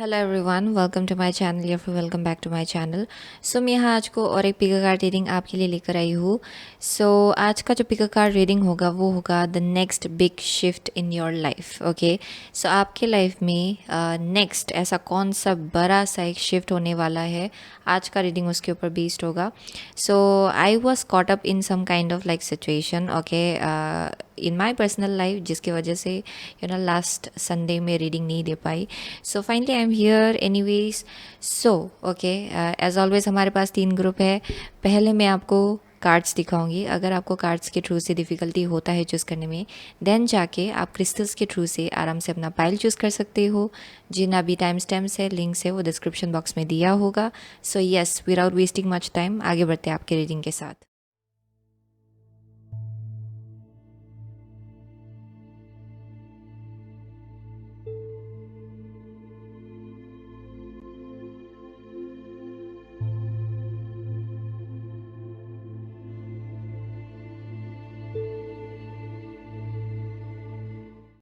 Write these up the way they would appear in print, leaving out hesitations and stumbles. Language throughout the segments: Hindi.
Hello everyone, welcome to my channel या फिर welcome back to my channel. So मैं यहाँ आज को और एक पिका कार्ड रीडिंग आपके लिए लेकर आई हूँ। सो आज का जो पिका कार्ड रीडिंग होगा वो होगा the next big shift in your life. Okay, so आपके लाइफ में नेक्स्ट ऐसा कौन सा बड़ा सा एक शिफ्ट होने वाला है, आज का रीडिंग उसके ऊपर बेस्ड होगा। So I was caught up in some kind of like situation, okay, in my personal life, जिसकी वजह से लास्ट संडे में रीडिंग नहीं दे पाई। So finally I am here anyways. So okay, as always हमारे पास 3 ग्रुप है। पहले मैं आपको कार्ड्स दिखाऊंगी। अगर आपको कार्ड्स के थ्रू से डिफ़िकल्टी होता है चूज़ करने में, देन जाके आप क्रिस्टल्स के थ्रू से आराम से अपना पाइल चूज़ कर सकते हो। जिन अभी टाइम स्टैम्प्स है, लिंक्स है, वो डिस्क्रिप्शन बॉक्स में दिया होगा। So yes, without wasting much time आगे बढ़ते हैं आपके रीडिंग के साथ।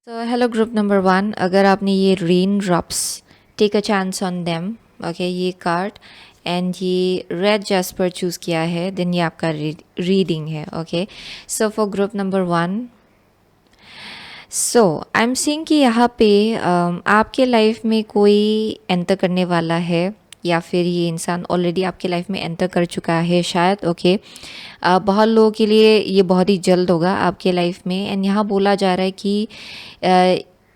तो हेलो ग्रुप नंबर 1, अगर आपने ये rain drops take a chance on them, okay, ये कार्ड एंड ये रेड जैस्पर चूज़ किया है, देन ये आपका रीडिंग है। Okay, so for group number 1, so I am seeing कि यहाँ पे आपके लाइफ में कोई एंटर करने वाला है, या फिर ये इंसान ऑलरेडी आपके लाइफ में एंटर कर चुका है शायद। ओके, बहुत लोगों के लिए ये बहुत ही जल्द होगा आपके लाइफ में। एंड यहाँ बोला जा रहा है कि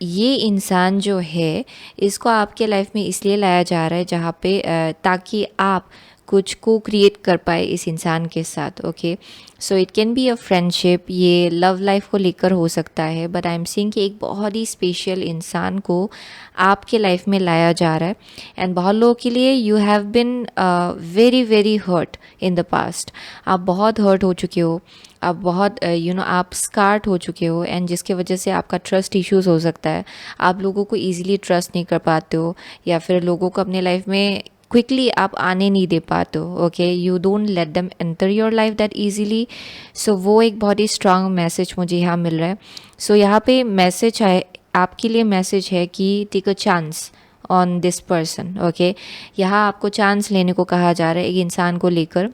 ये इंसान जो है, इसको आपके लाइफ में इसलिए लाया जा रहा है जहाँ पे ताकि आप कुछ को क्रिएट कर पाए इस इंसान के साथ। Okay, so it can be a friendship, ये लव लाइफ को लेकर हो सकता है, बट आई एम सीइंग कि एक बहुत ही स्पेशल इंसान को आपके लाइफ में लाया जा रहा है। एंड बहुत लोगों के लिए you have been very very hurt in the past. आप बहुत हर्ट हो चुके हो, आप बहुत आप स्कार्ट हो चुके हो, एंड जिसके वजह से आपका ट्रस्ट इश्यूज हो सकता है। आप लोगों को ईजिली ट्रस्ट नहीं कर पाते हो, या फिर लोगों को अपने लाइफ में क्विकली आप आने नहीं दे पाते हो। Okay, you don't let them enter your life that easily. So वो एक बहुत ही स्ट्रांग मैसेज मुझे यहाँ मिल रहा है। सो यहाँ पे मैसेज है, आपके लिए मैसेज है कि take a chance on this person. Okay, यहाँ आपको चांस लेने को कहा जा रहा है एक इंसान को लेकर,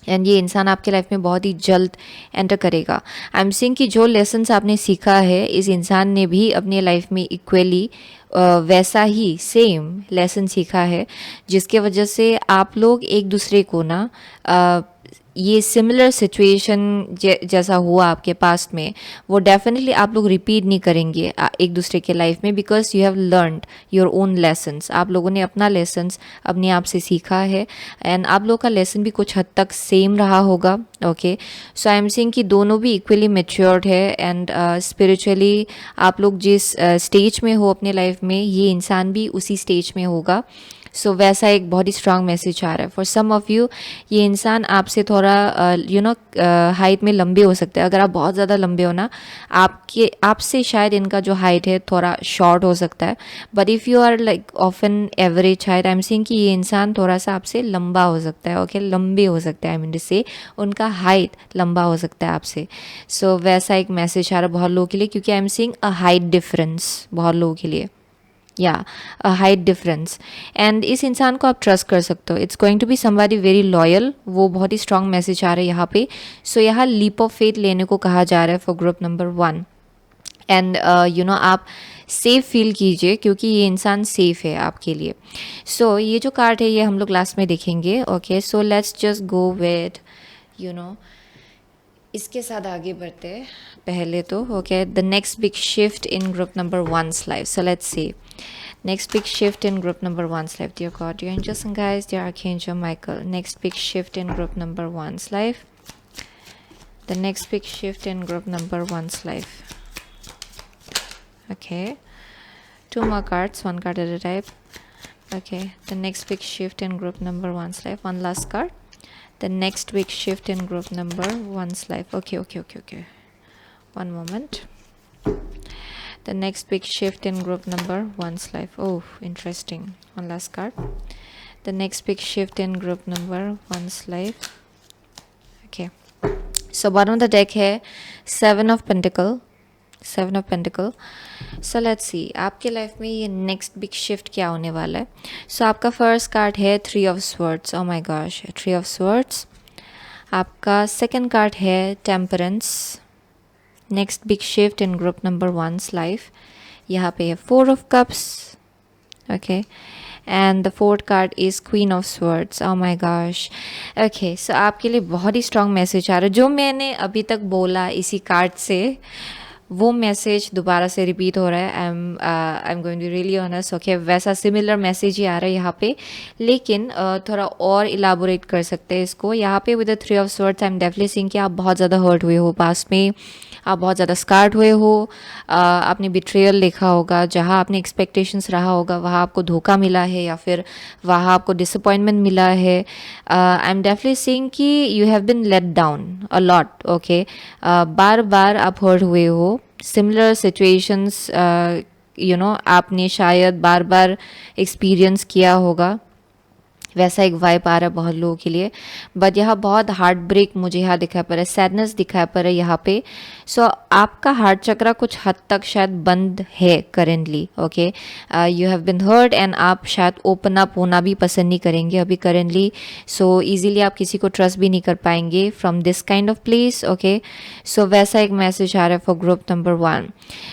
एंड ये इंसान आपके लाइफ में बहुत ही जल्द एंटर करेगा। आई एम सीइंग कि जो लेसन्स आपने सीखा है, इस इंसान ने भी अपने लाइफ में इक्वली वैसा ही सेम लेसन सीखा है, जिसके वजह से आप लोग एक दूसरे को ना ये सिमिलर सिचुएशन जैसा हुआ आपके पास्ट में, वो डेफिनेटली आप लोग रिपीट नहीं करेंगे एक दूसरे के लाइफ में, because you have learned your own lessons. आप लोगों ने अपना लेसन्स अपने आप से सीखा है, एंड आप लोगों का लेसन भी कुछ हद तक सेम रहा होगा। Okay, so I am saying कि दोनों भी इक्वली मेच्योर्ड है, एंड स्पिरिचुअली आप लोग जिस स्टेज में हो अपने लाइफ में, ये इंसान भी उसी स्टेज में होगा। सो वैसा एक बहुत ही स्ट्रांग मैसेज आ रहा है फॉर सम ऑफ यू। ये इंसान आपसे थोड़ा हाइट में लंबे हो सकते हैं। अगर आप बहुत ज़्यादा लंबे हो ना, आपसे शायद इनका जो हाइट है थोड़ा शॉर्ट हो सकता है, but if you are like of an average height, I am seeing कि ये इंसान थोड़ा सा आपसे लंबा हो सकता है। ओके, लंबे हो सकते हैं, आई मीन से उनका हाइट लंबा हो सकता है आपसे। सो वैसा एक मैसेज आ रहा है बहुत लोगों के लिए, क्योंकि I am seeing a height difference बहुत लोगों के लिए, या हाइट डिफरेंस। एंड इस इंसान को आप ट्रस्ट कर सकते हो। It's going to be somebody very loyal. वो बहुत ही स्ट्रांग मैसेज आ रहा है यहाँ पे। सो यहाँ लीप ऑफ फेथ लेने को कहा जा रहा है फॉर ग्रुप नंबर 1। एंड आप सेफ फील कीजिए, क्योंकि ये इंसान सेफ है आपके लिए। सो ये जो कार्ड है, ये हम लोग लास्ट में देखेंगे। Okay, so let's just go with इसके साथ आगे बढ़ते हैं पहले तो। Okay, the next big shift in group number 1's life. So let's C next big shift in group number 1's life. Dear God, dear angels and guides, dear Archangel Michael, next big shift in group number 1's life. The next big shift in group number 1's life. Okay, 2 more cards, 1 card at a time. Okay, the next big shift in group number 1's life. 1 last card. The next big shift in group number 1's life. Okay. 1 moment. The next big shift in group number 1's life. Oh, interesting. 1 last card. The next big shift in group number 1's life. Okay. So bottom of the deck है 7 of Pentacle, seven of pentacle. So let's सी आपके लाइफ में ये नेक्स्ट बिग शिफ्ट क्या होने वाला है। सो आपका फर्स्ट कार्ड है three of swords. Oh my gosh, three of swords. आपका सेकंड कार्ड है temperance. Next big shift in group number 1's life. यहाँ पे है four of cups. Okay, and the fourth card is queen of swords. Oh my gosh. Okay, so आपके लिए बहुत ही स्ट्रॉन्ग मैसेज आ रहा है। जो मैंने अभी तक बोला इसी कार्ड से, वो मैसेज दोबारा से रिपीट हो रहा है। I am going to really honest. Okay, वैसा सिमिलर मैसेज ही आ रहा है यहाँ पे, लेकिन थोड़ा और इलाबोरेट कर सकते हैं इसको। यहाँ पे with the three of swords I am definitely seeing कि आप बहुत ज़्यादा हर्ट हुए हो पास्ट में, आप बहुत ज़्यादा स्कार्ड हुए हो। आपने बिट्रेयल देखा होगा, जहाँ आपने एक्सपेक्टेशंस रहा होगा वहाँ आपको धोखा मिला है, या फिर वहाँ आपको डिसअपॉइंटमेंट मिला है। आई एम डेफिनेटली सीइंग कि you have been let down a lot. Okay, बार बार आप हर्ट हुए हो। सिमिलर सिचुएशंस आपने शायद बार बार एक्सपीरियंस किया होगा। वैसा एक वाइब आ रहा है बहुत लोगों के लिए, बट यहाँ बहुत हार्ट ब्रेक मुझे यहाँ दिखाई पड़ रहा है, सैडनेस दिखाई पड़ रहा है यहाँ पे। सो आपका हार्ट चक्रा कुछ हद तक शायद बंद है currently. Okay, you have been hurt and आप शायद ओपन अप होना भी पसंद नहीं करेंगे अभी करेंटली। सो इजीली आप किसी को ट्रस्ट भी नहीं कर पाएंगे from this kind of place. Okay, so वैसा एक मैसेज आ रहा है for group number 1।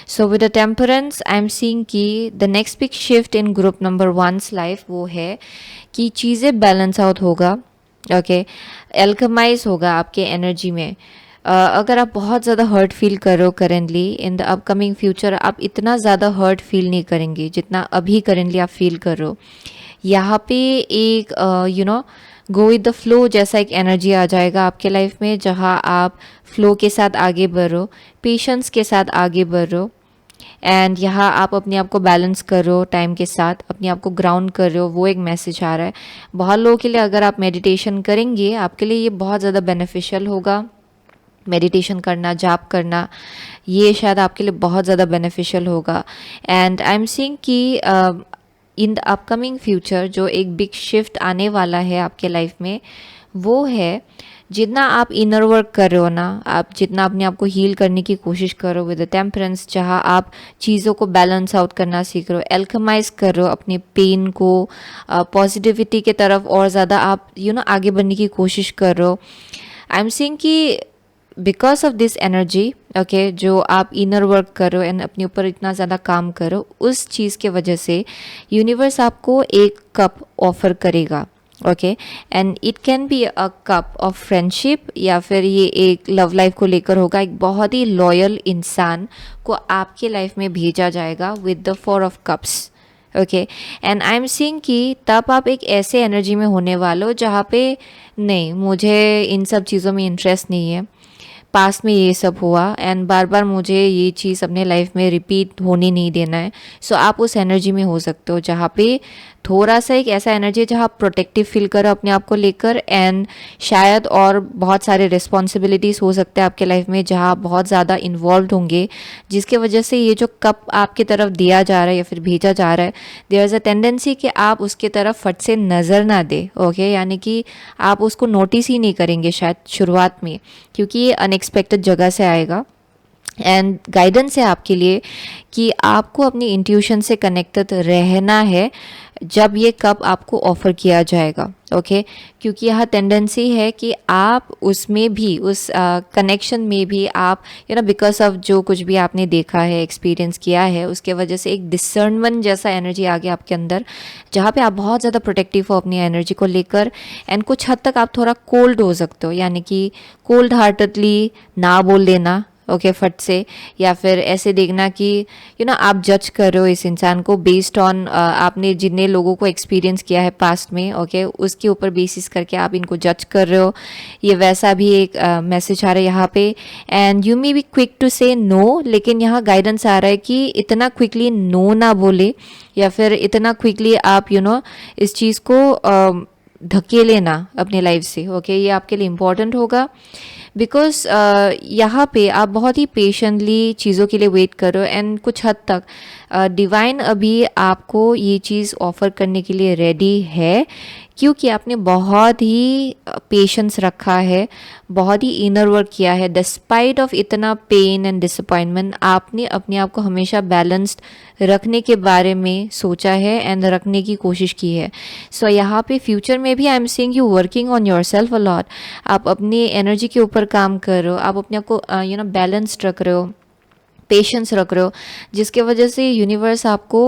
So with the temperance I am seeing कि the next big shift in group number 1's life वो है कि चीज़ें बैलेंस आउट होगा। ओके, एल्केमाइज होगा आपके एनर्जी में। अगर आप बहुत ज़्यादा हर्ट फील कर रहे हो currently, in the upcoming future आप इतना ज़्यादा हर्ट फील नहीं करेंगे जितना अभी करेंटली आप फील कर रहे हो। यहाँ पे एक गो विद द फ्लो जैसा एक एनर्जी आ जाएगा आपके लाइफ में, जहाँ आप फ्लो के साथ आगे बढ़ रहे हो, पेशेंस के साथ आगे बढ़ रहे हो, एंड यहाँ आप अपने आप को बैलेंस कर रहे हो, टाइम के साथ अपने आप को ग्राउंड कर रहे हो। वो एक मैसेज आ रहा है बहुत लोगों के लिए। अगर आप मेडिटेशन करेंगे आपके लिए ये बहुत ज़्यादा बेनिफिशियल होगा। मेडिटेशन करना, जाप करना, ये शायद आपके लिए बहुत ज़्यादा बेनिफिशियल होगा। एंड आई एम सीइंग कि इन द अपकमिंग फ्यूचर जो एक बिग शिफ्ट आने वाला है आपके लाइफ में, वो है जितना आप इनर वर्क कर रहे हो ना, आप जितना अपने आप को हील करने की कोशिश करो विद द टेम्परेंस, जहाँ आप चीज़ों को बैलेंस आउट करना सीख रहे हो, एल्केमाइज कर रहे हो अपने पेन को, पॉजिटिविटी के तरफ और ज़्यादा आप आगे बढ़ने की कोशिश कर रहे हो। आई एम सीइंग कि because of this energy, okay, जो आप इनर वर्क कर रहे हो एंड अपने ऊपर इतना ज़्यादा काम करो, उस चीज़ के वजह से यूनिवर्स आपको एक कप ऑफर करेगा। Okay, and it can be a cup of friendship, या फिर ये एक लव लाइफ को लेकर होगा। एक बहुत ही लॉयल इंसान को आपके लाइफ में भेजा जाएगा with the four of cups. Okay, and I am seeing कि तब आप एक ऐसे एनर्जी में होने वाले हो जहाँ पे नहीं, मुझे इन सब चीज़ों में इंटरेस्ट नहीं है, पास्ट में ये सब हुआ एंड बार बार मुझे ये चीज़ अपने लाइफ में रिपीट होने नहीं देना है। सो आप उस एनर्जी में हो सकते हो जहाँ पे थोड़ा सा एक ऐसा एनर्जी है जहाँ आप प्रोटेक्टिव फील करो अपने आप को लेकर, एंड शायद और बहुत सारे रिस्पॉन्सिबिलिटीज़ हो सकते हैं आपके लाइफ में जहाँ आप बहुत ज़्यादा इन्वॉल्व होंगे, जिसके वजह से ये जो कप आपकी तरफ दिया जा रहा है या फिर भेजा जा रहा है, देयर इज़ अ टेंडेंसी कि आप उसके तरफ फट से नज़र ना दे। ओके, यानी कि आप उसको नोटिस ही नहीं करेंगे शायद शुरुआत में, क्योंकि ये अनएक्सपेक्टेड जगह से आएगा। एंड गाइडेंस है आपके लिए कि आपको अपनी इंट्यूशन से कनेक्टेड रहना है जब ये कप आपको ऑफर किया जाएगा। ओके, क्योंकि यह टेंडेंसी है कि आप उसमें भी, उस कनेक्शन में भी आप बिकॉज ऑफ जो कुछ भी आपने देखा है, एक्सपीरियंस किया है, उसके वजह से एक डिसर्नमेंट जैसा एनर्जी आ गया आपके अंदर, जहाँ पे आप बहुत ज़्यादा प्रोटेक्टिव हो अपनी एनर्जी को लेकर, एंड कुछ हद तक आप थोड़ा कोल्ड हो सकते हो, यानी कि कोल्ड हार्टेडली ना बोल देना। ओके, फट से, या फिर ऐसे देखना कि आप जज कर रहे हो इस इंसान को बेस्ड ऑन आपने जितने लोगों को एक्सपीरियंस किया है पास्ट में। ओके, उसके ऊपर बेसिस करके आप इनको जज कर रहे हो। ये वैसा भी एक मैसेज आ रहा है यहाँ पे। And you may be quick to say no, लेकिन यहाँ गाइडेंस आ रहा है कि इतना क्विकली नो ना बोले, या फिर इतना क्विकली आप इस चीज़ को धकेले ना अपने लाइफ से। ओके, ये आपके लिए इम्पॉर्टेंट होगा, बिकॉज यहाँ पे आप बहुत ही पेशेंटली चीज़ों के लिए वेट करो, एंड कुछ हद तक डिवाइन अभी आपको ये चीज़ ऑफ़र करने के लिए रेडी है, क्योंकि आपने बहुत ही पेशेंस रखा है, बहुत ही इनर वर्क किया है। डिस्पाइट ऑफ इतना पेन एंड डिसअपॉइंटमेंट, आपने अपने आप को हमेशा बैलेंस्ड रखने के बारे में सोचा है एंड रखने की कोशिश की है। सो यहाँ पे फ्यूचर में भी आई am seeing you working on your self a lot. आप अपनी एनर्जी के ऊपर काम कर रहे हो, आप अपने आप को बैलेंस्ड रख रहे हो, पेशेंस रख रहे हो, जिसके वजह से यूनिवर्स आपको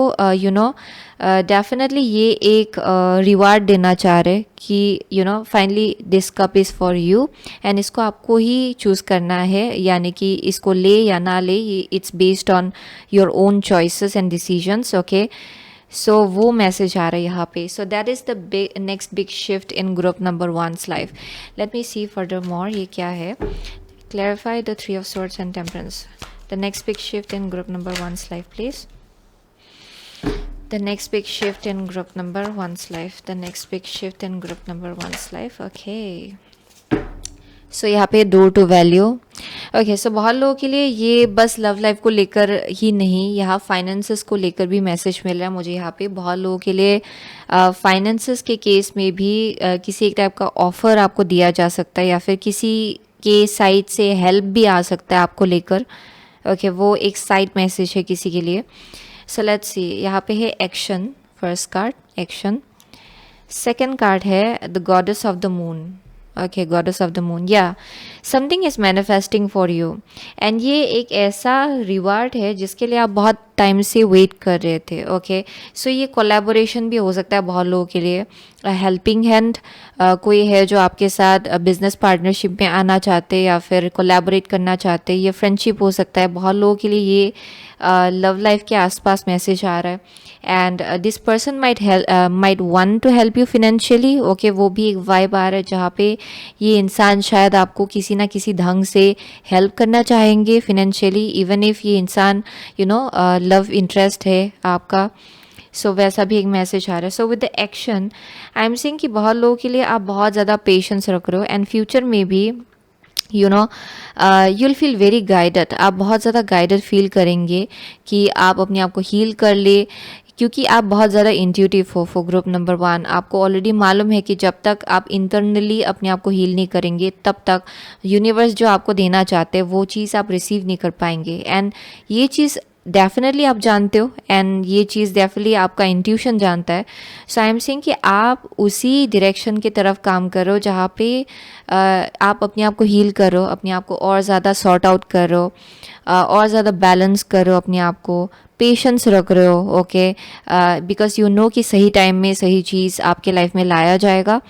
डेफिनेटली ये एक रिवार्ड देना चाह रहे कि finally this cup is for you, and इसको आपको ही चूज़ करना है, यानी कि इसको ले या ना ले, it's based on your own choices and decisions. Okay, so वो मैसेज आ रहा है यहाँ पे। So that is the next big shift in group number 1's life. Let me see further more, ये क्या है। Clarify the Three of Swords and Temperance. The next big shift in group number 1's life, please. The next big shift in group number 1's life. The next big shift in group number 1's life. Okay. सो यहाँ पे door to value. Okay, so बहुत लोगों के लिए ये बस लव लाइफ को लेकर ही नहीं, यहाँ फाइनेंसेस को लेकर भी मैसेज मिल रहा है मुझे। यहाँ पे बहुत लोगों के लिए फाइनेंसेस के केस में भी किसी एक टाइप का ऑफर आपको दिया जा सकता है, या फिर किसी के साइड से हेल्प भी आ सकता है आपको लेकर। ओके, वो एक साइड मैसेज है किसी के लिए। सो लेट्स सी, यहाँ पे है action, first card action. Second card है the goddess of the moon. Okay, goddess of the moon, या something is manifesting for you, and ये एक ऐसा रिवार्ड है जिसके लिए आप बहुत टाइम से वेट कर रहे थे। ओके, सो ये कोलैबोरेशन भी हो सकता है बहुत लोगों के लिए, हेल्पिंग हैंड कोई है जो आपके साथ बिजनेस पार्टनरशिप में आना चाहते हैं या फिर कोलैबोरेट करना चाहते हैं। ये फ्रेंडशिप हो सकता है बहुत लोगों के लिए। ये लव लाइफ के आसपास मैसेज आ रहा है, and this person might want to help you financially. Okay, वो भी एक वाइब आ रहा है जहाँ पे ये इंसान शायद आपको किसी ना किसी ढंग से हेल्प करना चाहेंगे फिनेंशियली, इवन इफ ये इंसान लव इंटरेस्ट है आपका। सो वैसा भी एक मैसेज आ रहा है। सो with the action I am saying कि बहुत लोगों के लिए आप बहुत ज़्यादा पेशेंस रख रहे हो, एंड फ्यूचर में भी you'll feel very guided। आप बहुत ज़्यादा गाइडेड फील करेंगे कि आप अपने आप को हील कर ले, क्योंकि आप बहुत ज़्यादा इंट्यूटिव हो फॉर ग्रुप नंबर 1। आपको ऑलरेडी मालूम है कि जब तक आप इंटरनली अपने आप को हील नहीं करेंगे, तब तक यूनिवर्स जो आपको देना चाहते हैं वो चीज़ आप रिसीव नहीं कर पाएंगे। एंड ये चीज़ डेफिनेटली आप जानते हो, एंड ये चीज़ डेफिनेटली आपका इंट्यूशन जानता है। सो आई एम सेइंग कि आप उसी डायरेक्शन की तरफ काम करो जहाँ पे आप अपने आप को हील करो, अपने आप को और ज़्यादा सॉर्ट आउट करो, और ज़्यादा बैलेंस करो अपने आप को, पेशेंस रख रहे हो। ओके, बिकॉज यू नो कि सही टाइम में सही चीज़ आपके लाइफ में लाया जाएगा,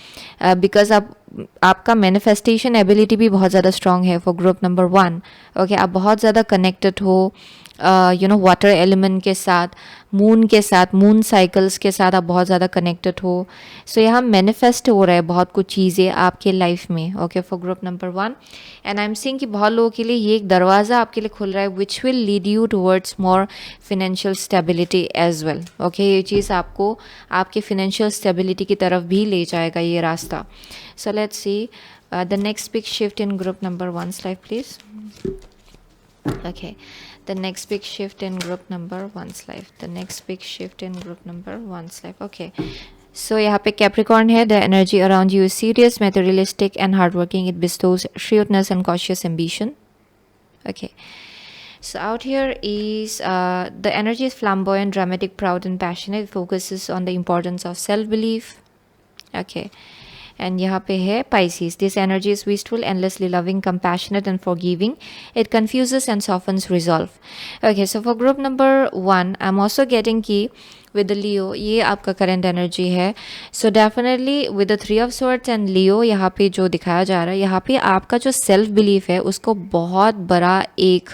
बिकॉज आपका मैनिफेस्टेशन एबिलिटी भी बहुत ज़्यादा स्ट्रॉन्ग है फॉर ग्रुप नंबर 1। ओके, आप बहुत ज़्यादा कनेक्टेड हो वाटर एलिमेंट के साथ, मून के साथ, मून साइकिल्स के साथ आप बहुत ज़्यादा कनेक्टेड हो। सो यहाँ मैनिफेस्ट हो रहा है बहुत कुछ चीज़ें आपके लाइफ में। Okay, for group number 1, and I am seeing कि बहुत लोगों के लिए ये एक दरवाज़ा आपके लिए खुल रहा है which will lead you towards more financial stability as well. Okay, ये चीज़ आपको आपके फिनेंशियल स्टेबिलिटी की तरफ भी ले जाएगा ये रास्ता। सो let's see the next big shift in group number 1's life please. Okay, the next big shift in group number 1's life. The next big shift in group number 1's life. Okay, so यहाँ पे Capricorn है. The energy around you is serious, materialistic and hardworking. It bestows shrewdness and cautious ambition. Okay, so out here is the energy is flamboyant, dramatic, proud and passionate. It focuses on the importance of self-belief. Okay, and यहाँ पे है Pisces. This energy is wistful, endlessly loving, compassionate and forgiving. It confuses and softens resolve. Okay, so for group number 1, I'm also getting कि with the Leo, ये आपका current energy है. So definitely with the 3 of Swords and Leo, यहाँ पे जो दिखाया जा रहा है, यहाँ पे आपका जो self belief है उसको बहुत बड़ा एक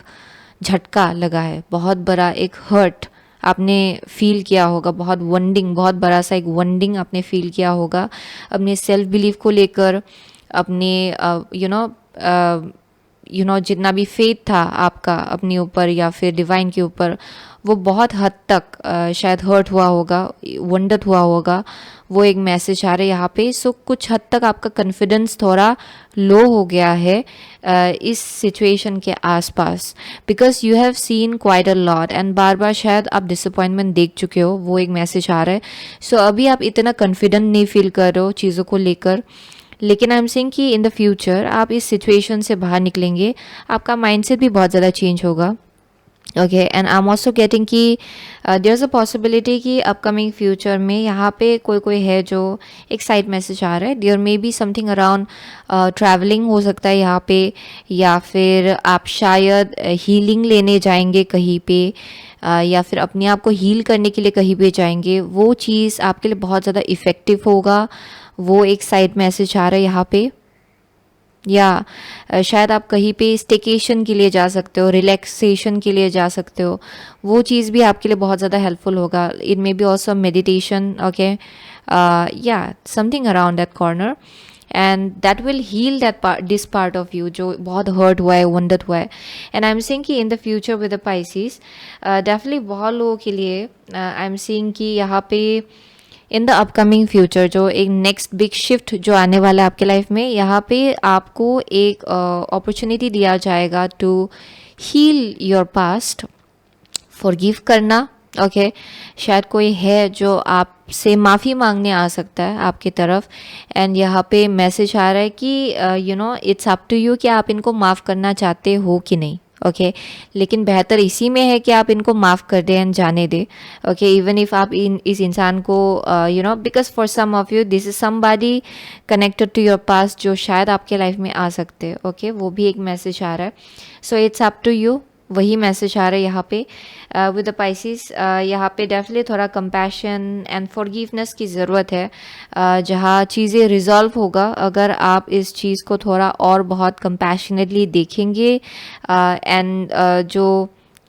झटका लगा है, बहुत बड़ा एक हर्ट आपने फील किया होगा, बहुत वंडिंग, बहुत बड़ा सा एक वंडिंग आपने फील किया होगा अपने सेल्फ बिलीफ को लेकर, अपने जितना भी फेथ था आपका अपने ऊपर या फिर डिवाइन के ऊपर, वो बहुत हद तक शायद हर्ट हुआ होगा, वंडत हुआ होगा, वो एक मैसेज आ रहा है यहाँ पे। सो कुछ हद तक आपका कॉन्फिडेंस थोड़ा लो हो गया है इस सिचुएशन के आसपास, because you have seen quite a lot and बार बार शायद आप डिसअपॉइंटमेंट देख चुके हो, वो एक मैसेज आ रहा है। सो अभी आप इतना कॉन्फिडेंट नहीं फील कर रहे हो चीज़ों को लेकर, लेकिन आई एम सेइंग कि इन द फ्यूचर आप इस सिचुएशन से बाहर निकलेंगे, आपका माइंडसेट भी बहुत ज़्यादा चेंज होगा। Okay, and I am also getting कि देयर इज़ अ पॉसिबिलिटी कि अपकमिंग फ्यूचर में यहाँ पे कोई कोई है जो एक साइड मैसेज आ रहा है, there may be something around travelling हो सकता है यहाँ पे, या फिर आप शायद हीलिंग लेने जाएंगे कहीं पे, या फिर अपने आप को हील करने के लिए कहीं पे जाएंगे। वो चीज़ आपके लिए बहुत ज़्यादा इफ़ेक्टिव होगा, वो एक साइड मैसेज आ रहा है यहाँ पे। या शायद आप कहीं पे स्टेकेशन के लिए जा सकते हो, रिलैक्सेशन के लिए जा सकते हो, वो चीज़ भी आपके लिए बहुत ज़्यादा हेल्पफुल होगा। It may be also meditation, okay, या something around that corner, and that will heal that part, this part of you जो बहुत हर्ट हुआ है, वंडत हुआ है। एंड आई एम सेइंग कि इन the future with the Pisces definitely बहुत लोगों के लिए आई एम सेइंग कि यहाँ पे इन द अपकमिंग फ्यूचर जो एक नेक्स्ट बिग शिफ्ट जो आने वाला है आपके लाइफ में, यहाँ पे आपको एक अपॉर्चुनिटी दिया जाएगा to heal your past, forgive करना। ओके, शायद कोई है जो आपसे माफ़ी मांगने आ सकता है आपकी तरफ, एंड यहाँ पे मैसेज आ रहा है कि you know it's up to you कि आप इनको माफ़ करना चाहते हो कि नहीं। ओके, लेकिन बेहतर इसी में है कि आप इनको माफ़ कर दें एंड जाने दें। ओके, इवन इफ़ आप इस इंसान को you know, because for some of you this is somebody connected to your past जो शायद आपके लाइफ में आ सकते हैं। ओके, वो भी एक मैसेज आ रहा है। So it's up to you, वही मैसेज आ रहा है यहाँ पे विद द पाइसिस। यहाँ पे डेफिनेटली थोड़ा कंपैशन एंड फॉरगिवनेस की ज़रूरत है, जहाँ चीज़ें रिजॉल्व होगा अगर आप इस चीज़ को थोड़ा और बहुत कंपैशनेटली देखेंगे, एंड जो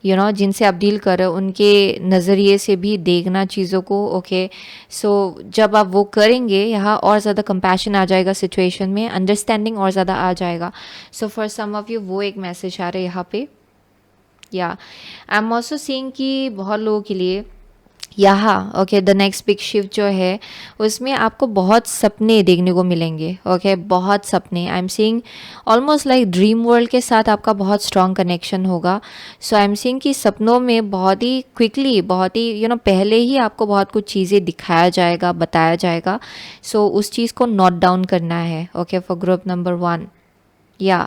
यू नो जिनसे आप डील कर रहे हो उनके नज़रिए से भी देखना चीज़ों को। ओके, सो जब आप वो करेंगे यहाँ और ज़्यादा कंपैशन आ जाएगा सिचुएशन में, अंडरस्टैंडिंग और ज़्यादा आ जाएगा। So for some of you वो एक मैसेज आ रहा है यहाँ पे। या आई एम ऑल्सो सीइंग कि बहुत लोगों के लिए यहाँ okay the next big shift जो है उसमें आपको बहुत सपने देखने को मिलेंगे। ओके, बहुत सपने, आई am seeing almost like dream world के साथ आपका बहुत स्ट्रॉन्ग कनेक्शन होगा। सो आई एम सीइंग कि सपनों में बहुत ही क्विकली, बहुत ही यू नो पहले ही आपको बहुत कुछ चीज़ें दिखाया जाएगा, बताया जाएगा। सो उस चीज़ को नोट डाउन करना है। Okay, for group number 1। या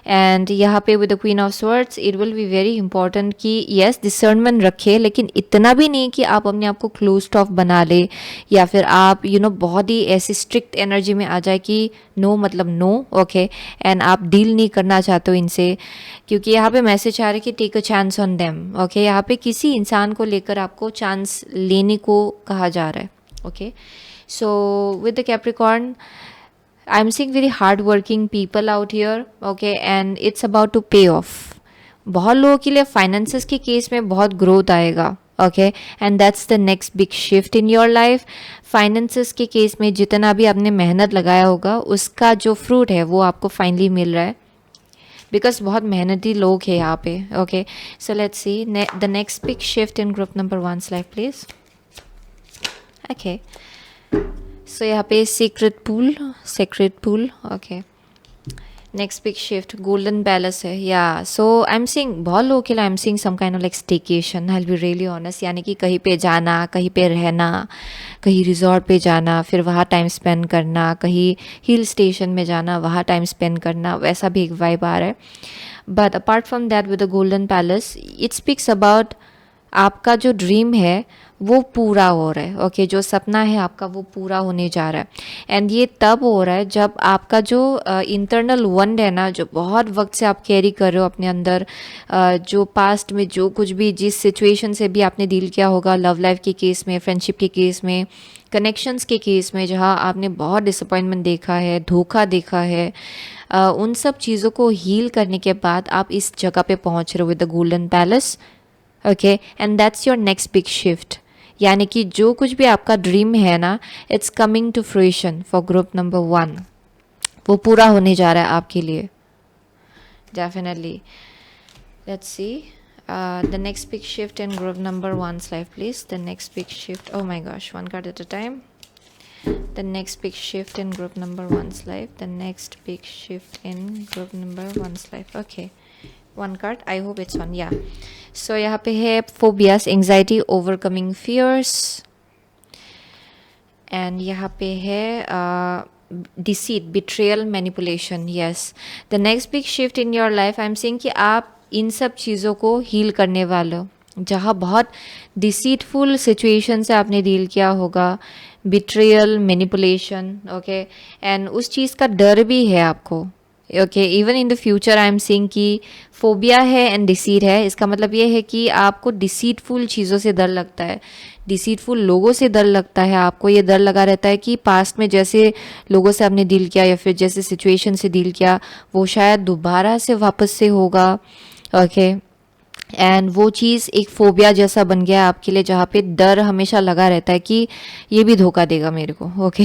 एंड यहाँ पे with the queen of swords it will be very important कि येस डिसर्नमेंट रखे, लेकिन इतना भी नहीं कि आप अपने आप को क्लोज्ड ऑफ बना ले, या फिर आप यू नो बहुत ही ऐसी स्ट्रिक्ट एनर्जी में आ जाए कि नो मतलब नो। ओके, एंड आप डील नहीं करना चाहते हो इनसे, क्योंकि यहाँ पे मैसेज आ रहा है कि take a chance on them. Okay, यहाँ पे किसी इंसान को लेकर आपको चांस लेने को कहा जा रहा है। Okay, so with the Capricorn I'm seeing very hard-working people out here, okay, and it's about to pay off. बहुत लोगों के लिए फाइनेंसेस के केस में बहुत ग्रोथ आएगा। Okay, and that's the next big shift in your life. Finances के केस में जितना भी आपने मेहनत लगाया होगा उसका जो फ्रूट है वो आपको फाइनली मिल रहा है, बिकॉज बहुत मेहनती लोग हैं यहाँ पे। Okay, so let's see the next big shift in group number 1 life please. Okay, so यहाँ पे secret pool. Okay, next big shift golden palace है। या सो आई एम सीइंग बहुत लोगों के लिए I am seeing some kind of like staycation, I will be really honest, यानी कि कहीं पे जाना, कहीं पे रहना, कहीं रिजॉर्ट पे जाना, फिर वहाँ टाइम स्पेंड करना, कहीं हिल स्टेशन में जाना, वहाँ टाइम स्पेंड करना, वैसा भी एक वाइब आ रहा है। But apart from that with the golden palace it speaks about आपका जो ड्रीम है वो पूरा हो रहा है। ओके, जो सपना है आपका वो पूरा होने जा रहा है, एंड ये तब हो रहा है जब आपका जो इंटरनल वंड है ना, जो बहुत वक्त से आप कैरी कर रहे हो अपने अंदर, जो पास्ट में जो कुछ भी जिस सिचुएशन से भी आपने डील किया होगा, लव लाइफ के केस में, फ्रेंडशिप के केस में, कनेक्शंस के केस में, जहाँ आपने बहुत डिसअपॉइंटमेंट देखा है, धोखा देखा है, उन सब चीज़ों को हील करने के बाद आप इस जगह पे पहुँच रहे हो with the golden palace. Okay, and that's your next big shift, यानी कि जो कुछ भी आपका ड्रीम है ना, it's coming to fruition for group number 1, वो पूरा होने जा रहा है आपके लिए definitely. Let's see The next big shift in group number one's life, please. The next big shift. Oh my gosh, one card at a time. The next big shift in group number one's life. The next big shift in group number one's life. Okay. One card. I hope it's one. Yeah. So यहाँ पे है phobias, anxiety, overcoming fears. And यहाँ पे है deceit, betrayal, manipulation. Yes. The next big shift in your life, I'm saying कि आप इन सब चीज़ों को हील करने वाले हो. जहाँ बहुत डिसीटफुल सिचुएशन से आपने डील किया होगा, बिट्रियल, मैनिपुलेशन, ओके, एंड उस चीज़ का डर भी है आपको. Okay, even in the future I am seeing कि फोबिया है एंड डिसीट है. इसका मतलब ये है कि आपको डिसीटफुल चीज़ों से डर लगता है, डिसीटफुल लोगों से डर लगता है. आपको ये डर लगा रहता है कि पास्ट में जैसे लोगों से आपने डील किया या फिर जैसे सिचुएशन से डील किया वो शायद दोबारा से वापस से होगा. ओके, एंड वो चीज़ एक फोबिया जैसा बन गया आपके लिए, जहाँ पे डर हमेशा लगा रहता है कि ये भी धोखा देगा मेरे को. ओके,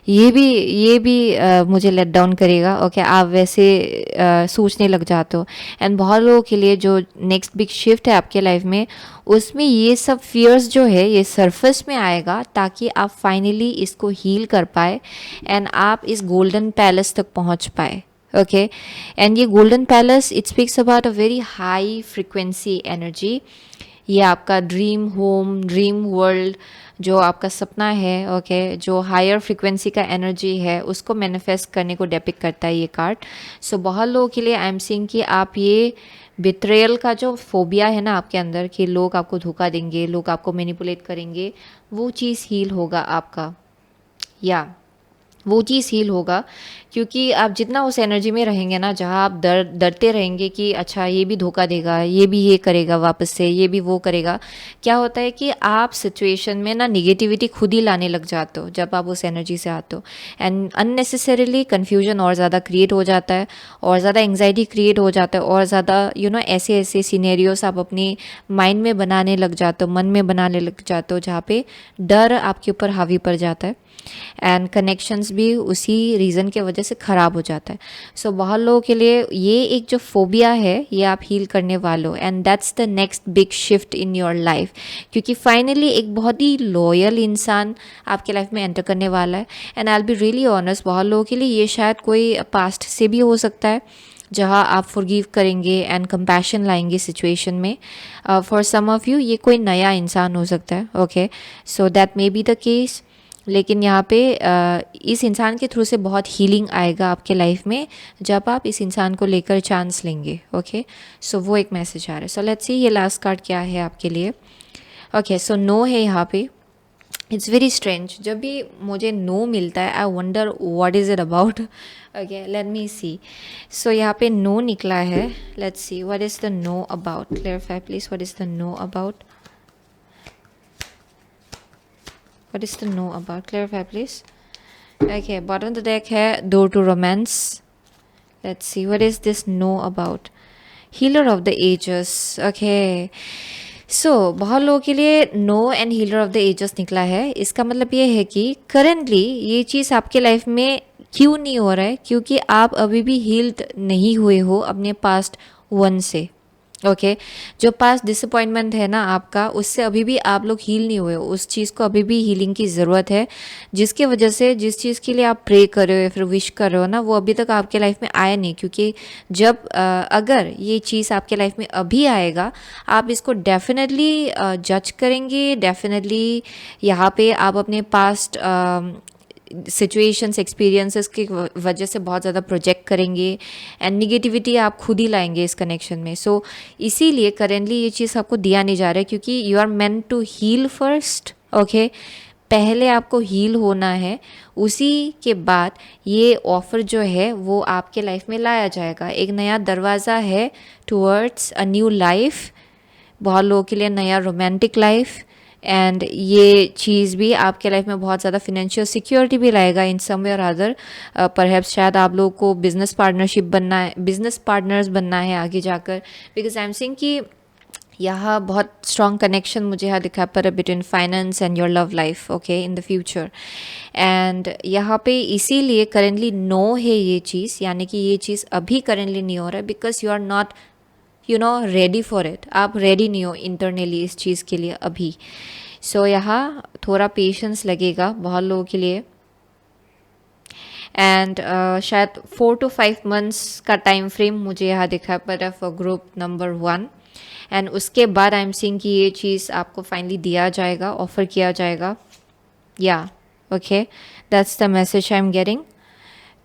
ये भी मुझे लेट डाउन करेगा. ओके, आप वैसे सोचने लग जाते हो. एंड बहुत लोगों के लिए जो नेक्स्ट बिग शिफ्ट है आपके लाइफ में, उसमें ये सब फियर्स जो है ये सरफेस में आएगा ताकि आप फाइनली इसको हील कर पाए एंड आप इस गोल्डन पैलेस तक पहुँच पाए. ओके, एंड ये golden palace it speaks about a very high frequency energy. ये आपका ड्रीम होम, ड्रीम वर्ल्ड, जो आपका सपना है, ओके, जो हायर फ्रिक्वेंसी का एनर्जी है उसको मैनिफेस्ट करने को डेपिक्ट करता है ये कार्ड. सो बहुत लोगों के लिए आई एम सीइंग कि आप ये बिट्रेयल का जो फोबिया है ना आपके अंदर कि लोग आपको धोखा देंगे, लोग आपको मैनिपुलेट करेंगे, वो चीज़ हील होगा आपका. या वो चीज़ हील होगा क्योंकि आप जितना उस एनर्जी में रहेंगे ना, जहाँ आप डरते रहेंगे कि अच्छा ये भी धोखा देगा, ये भी ये करेगा वापस से, ये भी वो करेगा, क्या होता है कि आप सिचुएशन में ना निगेटिविटी खुद ही लाने लग जाते हो जब आप उस एनर्जी से आते हो. एंड अननेसेसरीली कन्फ्यूजन और ज़्यादा क्रिएट हो जाता है, और ज़्यादा एंग्जाइटी क्रिएट हो जाता है, और ज़्यादा ऐसे ऐसे सीनेरियोस आप अपनी माइंड में बनाने लग जाते हो, मन में बनाने लग जाते हो, जहाँ पे डर आपके ऊपर हावी पड़ जाता है एंड कनेक्शंस भी उसी रीज़न के वजह से ख़राब हो जाता है. सो बहुत लोगों के लिए ये एक जो फोबिया है ये आप हील करने वाले हो, and that's the next big shift in your life. क्योंकि फाइनली एक बहुत ही लॉयल इंसान आपके लाइफ में एंटर करने वाला है. And I will be really honest, बहुत लोगों के लिए ये शायद कोई पास्ट से भी हो सकता है जहाँ आप फॉरगिव करेंगे एंड कंपैशन लाएंगे सिचुएशन में. फॉर सम ऑफ यू ये कोई नया इंसान हो सकता है. Okay, so that may be the case. लेकिन यहाँ पे इस इंसान के थ्रू से बहुत हीलिंग आएगा आपके लाइफ में जब आप इस इंसान को लेकर चांस लेंगे. ओके, सो वो एक मैसेज आ रहा है. सो लेट्स सी ये लास्ट कार्ड क्या है आपके लिए. ओके, सो नो है यहाँ पे. इट्स वेरी स्ट्रेंज, जब भी मुझे नो मिलता है I wonder what is it about. Okay, let me see. So यहाँ पे नो निकला है. Let's see what is the no about. Clarify please, what is the no about. What is the no about? Clarify, please. Okay, bottom of the deck है door to romance. Let's see, what is this no about? Healer of the ages. Okay. So, बहुत लोगों के लिए no and healer of the ages निकला है. इसका मतलब ये है कि currently ये चीज़ आपके लाइफ में क्यों नहीं हो रहा है, क्योंकि आप अभी भी healed नहीं हुए हो अपने past one से. ओके, जो पास्ट डिसअपॉइंटमेंट है ना आपका, उससे अभी भी आप लोग हील नहीं हुए हो. उस चीज़ को अभी भी हीलिंग की ज़रूरत है, जिसकी वजह से जिस चीज़ के लिए आप प्रे कर रहे हो या फिर विश कर रहे हो ना, वो अभी तक आपके लाइफ में आया नहीं. क्योंकि जब अगर ये चीज़ आपके लाइफ में अभी आएगा, आप इसको डेफिनेटली जज करेंगे. डेफिनेटली यहाँ पे आप अपने पास्ट सिचुएशंस, एक्सपीरियंसेस की वजह से बहुत ज़्यादा प्रोजेक्ट करेंगे एंड निगेटिविटी आप खुद ही लाएंगे इस कनेक्शन में. सो इसीलिए करेंटली ये चीज़ आपको दिया नहीं जा रहा है, क्योंकि you are meant to heal first. Okay, पहले आपको हील होना है, उसी के बाद ये ऑफ़र जो है वो आपके लाइफ में लाया जाएगा. एक नया दरवाज़ा है टुवर्ड्स अ न्यू लाइफ, बहुत लोगों के लिए नया रोमांटिक लाइफ. एंड ये चीज़ भी आपके लाइफ में बहुत ज़्यादा फिनेंशियल सिक्योरिटी भी लाएगा इन सम वे और अदर. परहैप्स शायद आप लोगों को बिजनेस पार्टनरशिप बनना है, बिजनेस पार्टनर्स बनना है आगे जाकर. बिकॉज आई एम सेइंग कि यहाँ बहुत स्ट्रॉन्ग कनेक्शन मुझे यहाँ दिखा पर between finance and your love life. Okay, in the future. And यहाँ पे इसीलिए करेंटली नो है ये चीज़, यानी कि ये चीज़ अभी करेंटली नहीं हो रहा है because you are not you know ready for it, आप रेडी नहीं हो इंटरनली इस चीज़ के लिए अभी. सो यहाँ थोड़ा पेशेंस लगेगा बहुत लोगों के लिए. एंड शायद 4 to 5 months का टाइम फ्रेम मुझे यहाँ दिखा पड़ा फॉर ग्रुप नंबर 1. एंड उसके बाद आई एम सीइंग कि ये चीज़ आपको फाइनली दिया जाएगा, ऑफर किया जाएगा. या okay, that's the message I am getting.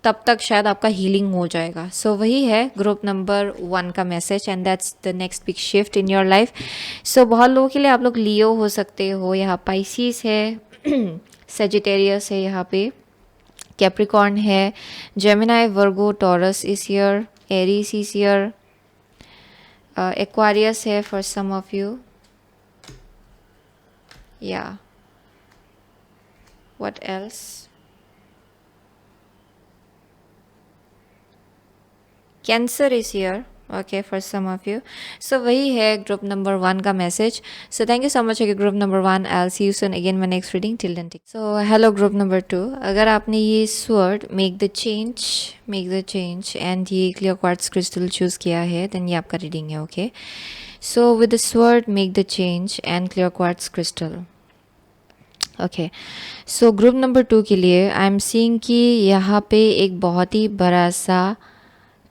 तब तक शायद आपका हीलिंग हो जाएगा. सो वही है ग्रुप नंबर 1 का मैसेज. And that's the next big shift in your life. So बहुत लोगों के लिए आप लोग लियो हो सकते हो, यहाँ पाइसिस है, सेजिटेरियस है, यहाँ पे कैप्रिकॉर्न है, Gemini, Virgo, Taurus this year, Aries this year, Aquarius है फॉर सम ऑफ यू. या what else, Cancer this year, okay for some of you. So वही है ग्रुप नंबर 1 का मैसेज. So thank you so much group number 1. I will see you soon again my next reading. Till then so hello group number 2. अगर आपने ये sword make the change and ये क्लियर क्वार्ट्ज क्रिस्टल चूज़ किया है, देन ये आपका रीडिंग है. Okay, so with the sword make the change and clear quartz crystal. Okay, so group number 2 के लिए आई एम सीइंग कि यहाँ पे एक बहुत ही बड़ा सा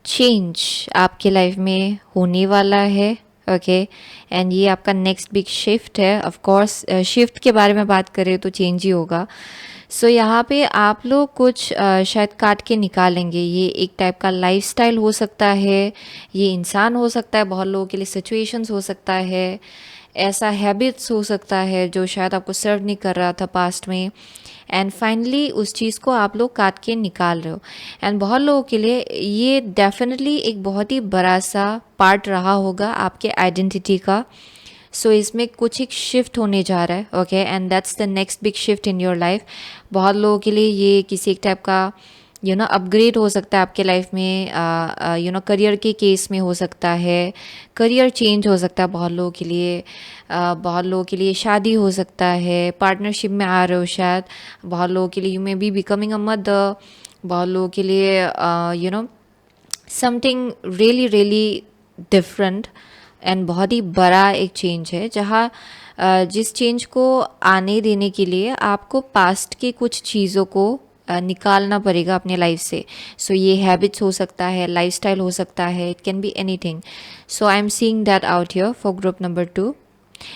चेंज आपके लाइफ में होने वाला है. ओके, एंड ये आपका नेक्स्ट बिग शिफ्ट है. ऑफ कोर्स शिफ्ट के बारे में बात करें तो चेंज ही होगा. सो यहाँ पे आप लोग कुछ शायद काट के निकालेंगे. ये एक टाइप का लाइफस्टाइल हो सकता है, ये इंसान हो सकता है, बहुत लोगों के लिए सिचुएशंस हो सकता है, ऐसा हैबिट्स हो सकता है जो शायद आपको सर्व नहीं कर रहा था पास्ट में. एंड फाइनली उस चीज़ को आप लोग काट के निकाल रहे हो. एंड बहुत लोगों के लिए ये डेफिनेटली एक बहुत ही बड़ा सा पार्ट रहा होगा आपके आइडेंटिटी का. सो इसमें कुछ एक शिफ्ट होने जा रहा है. Okay, and that's the next big shift in your life. बहुत लोगों के लिए ये किसी एक टाइप का अपग्रेड हो सकता है आपके लाइफ में. करियर के केस में हो सकता है, करियर चेंज हो सकता है बहुत लोगों के लिए. बहुत लोगों के लिए शादी हो सकता है, पार्टनरशिप में आ रहे हो शायद. बहुत लोगों के लिए you may be becoming a mother. बहुत लोगों के लिए something really really different and बहुत ही बड़ा एक चेंज है, जहाँ जिस चेंज को आने देने के लिए आपको पास्ट की कुछ चीज़ों को निकालना पड़ेगा अपने लाइफ से. सो ये हैबिट्स हो सकता है, लाइफस्टाइल हो सकता है, it can be anything. So I am seeing that out here for group number 2.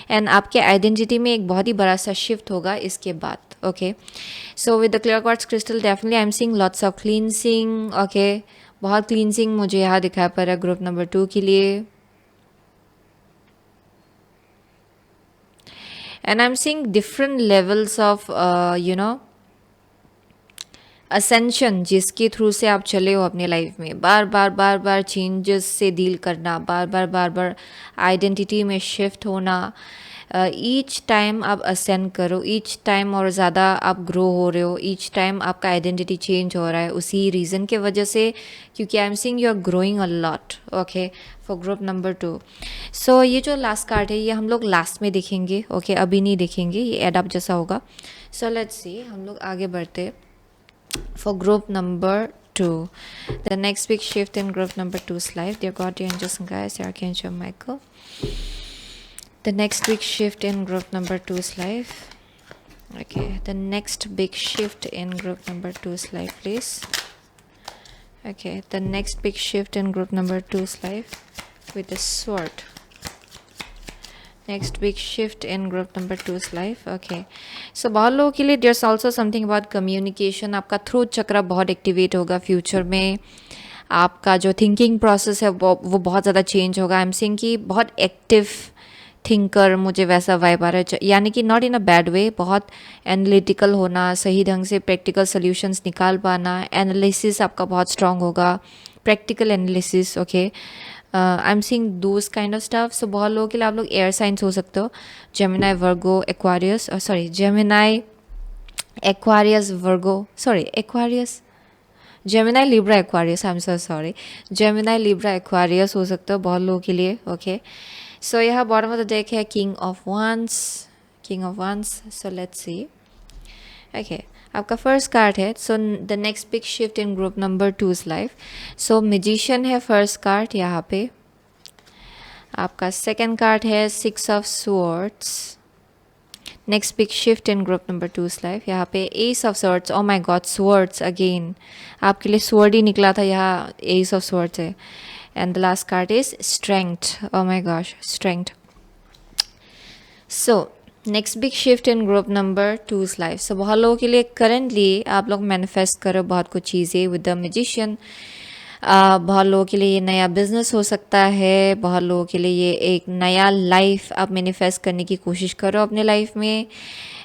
And आपके आइडेंटिटी में एक बहुत ही बड़ा सा शिफ्ट होगा इसके बाद. Okay, so with the clear quartz crystal definitely I am seeing lots of cleansing. Okay, बहुत क्लींसिंग मुझे यहाँ दिखाई पड़ रहा है ग्रुप नंबर 2 के लिए. And I am seeing different levels of ascension जिसके थ्रू से आप चले हो अपने लाइफ में. बार बार चेंजेस से डील करना, बार बार आइडेंटिटी में शिफ्ट होना. ईच टाइम आप असेंड करो, ईच टाइम और ज़्यादा आप ग्रो हो रहे हो, ईच टाइम आपका आइडेंटिटी चेंज हो रहा है उसी रीज़न के वजह से, क्योंकि I am seeing you are growing a lot. Okay, for group number 2. So ये जो लास्ट कार्ड है ये हम लोग लास्ट में देखेंगे. ओके, अभी नहीं देखेंगे, ये एड अप जैसा होगा. सो लेट्स सी, हम लोग आगे बढ़ते. For group number 2, the next big shift in group number 2's life, dear God, dear angels and guides, dear Archangel Michael, the next big shift in group number 2's life. Okay, the next big shift in group number 2's life, please. Okay, the next big shift in group number 2's life with the sword. Next big shift in group number 2's life. Okay, so बहुत लोगों के लिए there's also something about communication. आपका थ्रोट चक्र बहुत एक्टिवेट होगा फ्यूचर में. आपका जो थिंकिंग प्रोसेस है वो बहुत ज़्यादा चेंज होगा. आई एम सीइंग कि बहुत एक्टिव थिंकर मुझे वैसा वाइब आ रहा है, यानी कि not in a bad way. बहुत एनालिटिकल होना, सही ढंग से प्रैक्टिकल सॉल्यूशंस निकाल पाना, एनालिसिस आपका बहुत स्ट्रांग होगा, practical analysis. Okay, I am seeing those kind of stuff. So बहुत लोगों के लिए आप लोग एयर साइंस हो सकते हो, Gemini, Virgo, Aquarius, Gemini, Aquarius, Virgo, Aquarius, Gemini, Libra, Aquarius. I am so sorry, Gemini, Libra, Aquarius हो सकते हो बहुत लोगों के लिए. ओके, सो यहाँ बॉटम ऑफ द डेक है king of wands. So let's see. Okay, आपका फर्स्ट कार्ड है. So the next big shift in group number 2's life. So magician है फर्स्ट कार्ड यहाँ पे. आपका सेकंड कार्ड है 6 of swords. Next big shift in group number 2's life, यहाँ पे ace of swords. Oh my god, swords again, आपके लिए स्वॉर्ड ही निकला था, यहाँ एस ऑफ स्वॉर्ड्स है। And the last card is strength. Oh my gosh, strength. So next big shift in group number 2's life. So बहुत लोगों के लिए करेंटली आप लोग मैनिफेस्ट करो बहुत कुछ चीज़ें विद द मैजिशियन। बहुत लोगों के लिए ये नया बिजनेस हो सकता है, बहुत लोगों के लिए ये एक नया लाइफ आप मैनिफेस्ट करने की कोशिश करो अपने लाइफ में।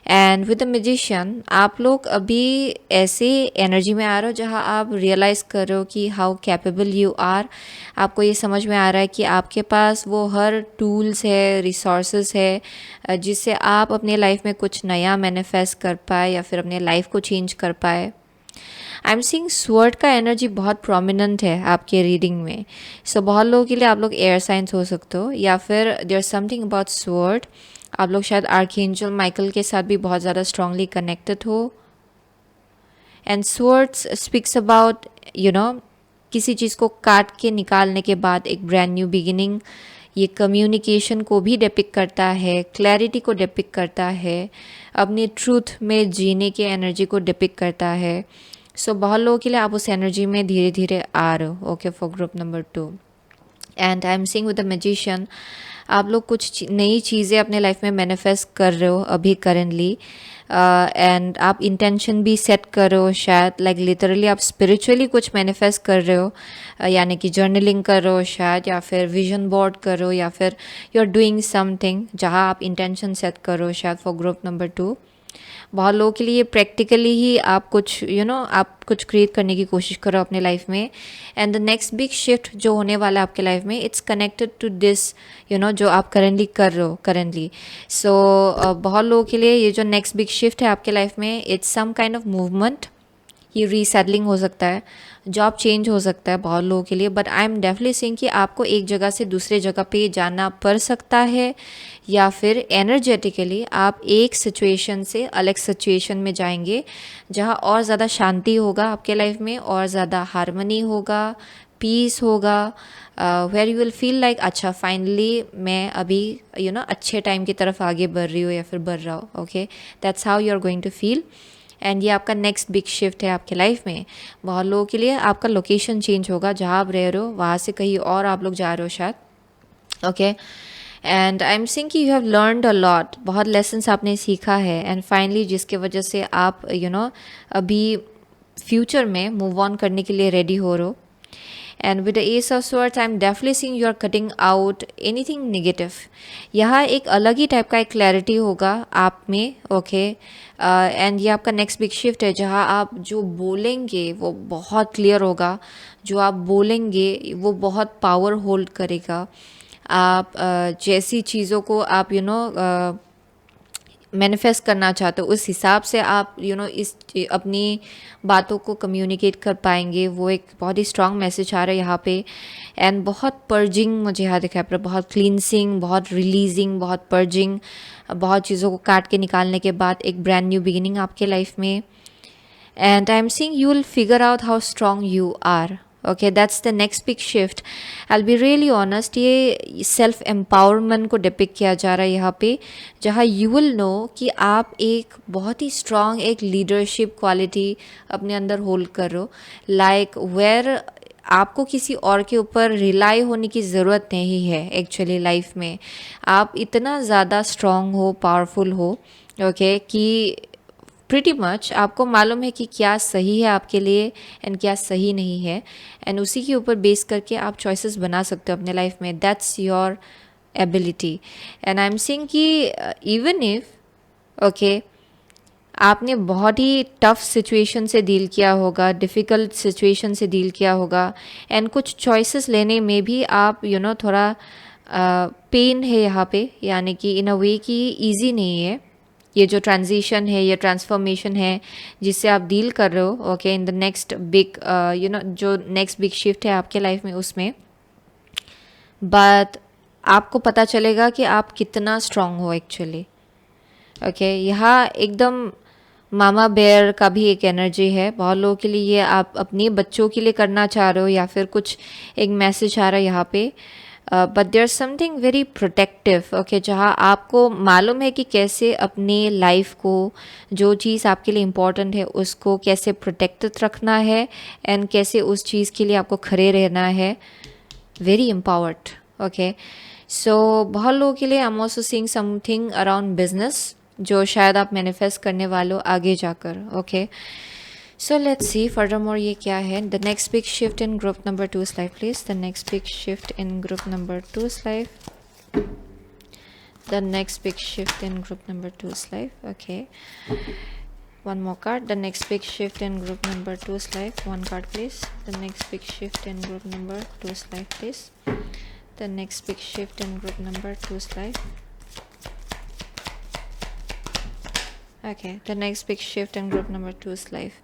एंड विद द मैजिशियन आप लोग अभी ऐसे एनर्जी में आ रहे हो जहाँ आप रियलाइज़ करो कि हाउ कैपेबल यू आर। आपको ये समझ में आ रहा है कि आपके पास वो हर टूल्स है, रिसोर्सेज है जिससे आप अपने लाइफ में कुछ नया मैनिफेस्ट कर पाए या फिर अपने लाइफ को चेंज कर पाए। आई एम सीइंग स्वॉर्ड का एनर्जी बहुत प्रोमिनेंट है आपके रीडिंग में। सो बहुत लोगों के लिए आप लोग एयर साइंस हो सकते हो या फिर देयर समथिंग अबाउट स्वॉर्ड। आप लोग शायद आर्कएंजल माइकल के साथ भी बहुत ज़्यादा स्ट्रांगली कनेक्टेड हो। एंड स्वॉर्ड्स स्पीक्स अबाउट किसी चीज़ को काट के निकालने के बाद एक ब्रांड न्यू बिगिनिंग। ये कम्युनिकेशन को भी डिपिक्ट करता है, क्लैरिटी को डिपिक्ट करता है, अपनी ट्रूथ में जीने की एनर्जी को डिपिक्ट करता है। सो बहुत लोगों के लिए आप उस एनर्जी में धीरे धीरे आ रहे हो। Okay, for group number 2। And I am seeing with the magician आप लोग कुछ नई चीज़ें अपने लाइफ में मैनिफेस्ट कर रहे हो अभी करेंटली। एंड आप इंटेंशन भी सेट कर रहे हो, शायद लाइक लिटरली आप स्पिरिचुअली कुछ मैनिफेस्ट कर रहे हो, यानी कि जर्नलिंग कर रहे हो शायद, या फिर विजन बोर्ड कर रहे हो, या फिर यू आर डूइंग समथिंग जहाँ आप इंटेंशन सेट कर रहे हो शायद फॉर ग्रुप नंबर 2। बहुत लोगों के लिए प्रैक्टिकली ही आप कुछ आप कुछ क्रिएट करने की कोशिश करो अपने लाइफ में। And the next big shift जो होने वाला है आपके लाइफ में, इट्स कनेक्टेड टू दिस जो आप करेंटली कर रहे हो करेंटली। सो बहुत लोगों के लिए ये जो नेक्स्ट बिग शिफ्ट है आपके लाइफ में, it's some kind of movement. ये रीसेटलिंग हो सकता है, जॉब चेंज हो सकता है बहुत लोगों के लिए। But I am definitely saying कि आपको एक जगह से दूसरे जगह पे जाना पड़ सकता है, या फिर एनर्जेटिकली आप एक सिचुएशन से अलग सिचुएशन में जाएंगे जहाँ और ज़्यादा शांति होगा आपके लाइफ में, और ज़्यादा हारमनी होगा, पीस होगा, where you will feel like अच्छा फाइनली मैं अभी अच्छे टाइम की तरफ आगे बढ़ रही हूँ या फिर बढ़ रहा हूँ। Okay, that's how you are going to feel. And ये आपका नेक्स्ट बिग शिफ्ट है आपके लाइफ में। बहुत लोगों के लिए आपका लोकेशन चेंज होगा, जहाँ आप रह रहे हो वहाँ से कहीं और आप लोग जा रहे हो शायद। Okay, and I am seeing कि you have learned a lot, बहुत लेसन्स आपने सीखा है। एंड फाइनली जिसके वजह से आप अभी फ्यूचर में मूव ऑन करने के लिए रेडी हो रहे हो। And with the ace of swords I am definitely seeing you are cutting out anything negative. यहाँ एक अलग ही टाइप का एक क्लैरिटी होगा आप में। ओके, एंड ये आपका नेक्स्ट बिग शिफ्ट है जहाँ आप जो बोलेंगे वो बहुत क्लियर होगा, जो आप बोलेंगे वो बहुत पावर होल्ड करेगा। आप जैसी चीज़ों को आप मैनिफेस्ट करना चाहते हो उस हिसाब से आप इस अपनी बातों को कम्युनिकेट कर पाएंगे। वो एक बहुत ही स्ट्रांग मैसेज आ रहा है यहाँ पे। एंड बहुत पर्जिंग मुझे यहाँ दिखाई पड़ा, बहुत क्लींसिंग, बहुत रिलीजिंग, बहुत पर्जिंग, बहुत चीज़ों को काट के निकालने के बाद एक ब्रांड न्यू बिगिनिंग आपके लाइफ में। And I am seeing you will figure out how strong you are. Okay, that's the next big shift. I will be really honest, ये सेल्फ एम्पावरमेंट को डिपिक्ट किया जा रहा है यहाँ पे, जहाँ यू विल नो कि आप एक बहुत ही स्ट्रांग एक लीडरशिप क्वालिटी अपने अंदर होल्ड कर रहे हो, लाइक वेयर आपको किसी और के ऊपर रिलाई होने की ज़रूरत नहीं है एक्चुअली लाइफ में। आप इतना ज़्यादा स्ट्रांग हो, पावरफुल हो, ओके, कि प्रिटी मच आपको मालूम है कि क्या सही है आपके लिए एंड क्या सही नहीं है, एंड उसी के ऊपर बेस करके आप चॉइसेस बना सकते हो अपने लाइफ में। That's your ability. And I am seeing कि इवन इफ ओके आपने बहुत ही टफ सिचुएशन से डील किया होगा, डिफ़िकल्ट सिचुएशन से डील किया होगा, एंड कुछ चॉइसेस लेने में भी आप थोड़ा पेन है यहाँ पे, यानी कि इन अ वे कि ईजी नहीं है ये जो ट्रांजिशन है, ये ट्रांसफॉर्मेशन है जिससे आप डील कर रहे हो। Okay, in the next big जो नेक्स्ट बिग शिफ्ट है आपके लाइफ में उसमें, बट आपको पता चलेगा कि आप कितना स्ट्रांग हो एक्चुअली। ओके, यहाँ एकदम मामा बेयर का भी एक एनर्जी है बहुत लोगों के लिए। ये आप अपने बच्चों के लिए करना चाह रहे हो या फिर कुछ एक मैसेज आ रहा है यहाँ पे। But there something very protective, okay, जहाँ आपको मालूम है कि कैसे अपनी लाइफ को, जो चीज़ आपके लिए इम्पोर्टेंट है उसको कैसे प्रोटेक्टेड रखना है एंड कैसे उस चीज़ के लिए आपको खड़े रहना है. Very empowered. ओके, सो बहुत लोगों के लिए I am also seeing something around business जो शायद आप मैनिफेस्ट करने वालों आगे जाकर. Okay, so let's see furthermore ये क्या है. The next big shift in group number 2's life, please. The next big shift in group number 2's life. The next big shift in group number 2's life. Okay, one more card. The next big shift in group number 2's life. One card, please. The next big shift in group number 2's life, please. The next big shift in group number 2's life. Okay, the next big shift in group number 2's life.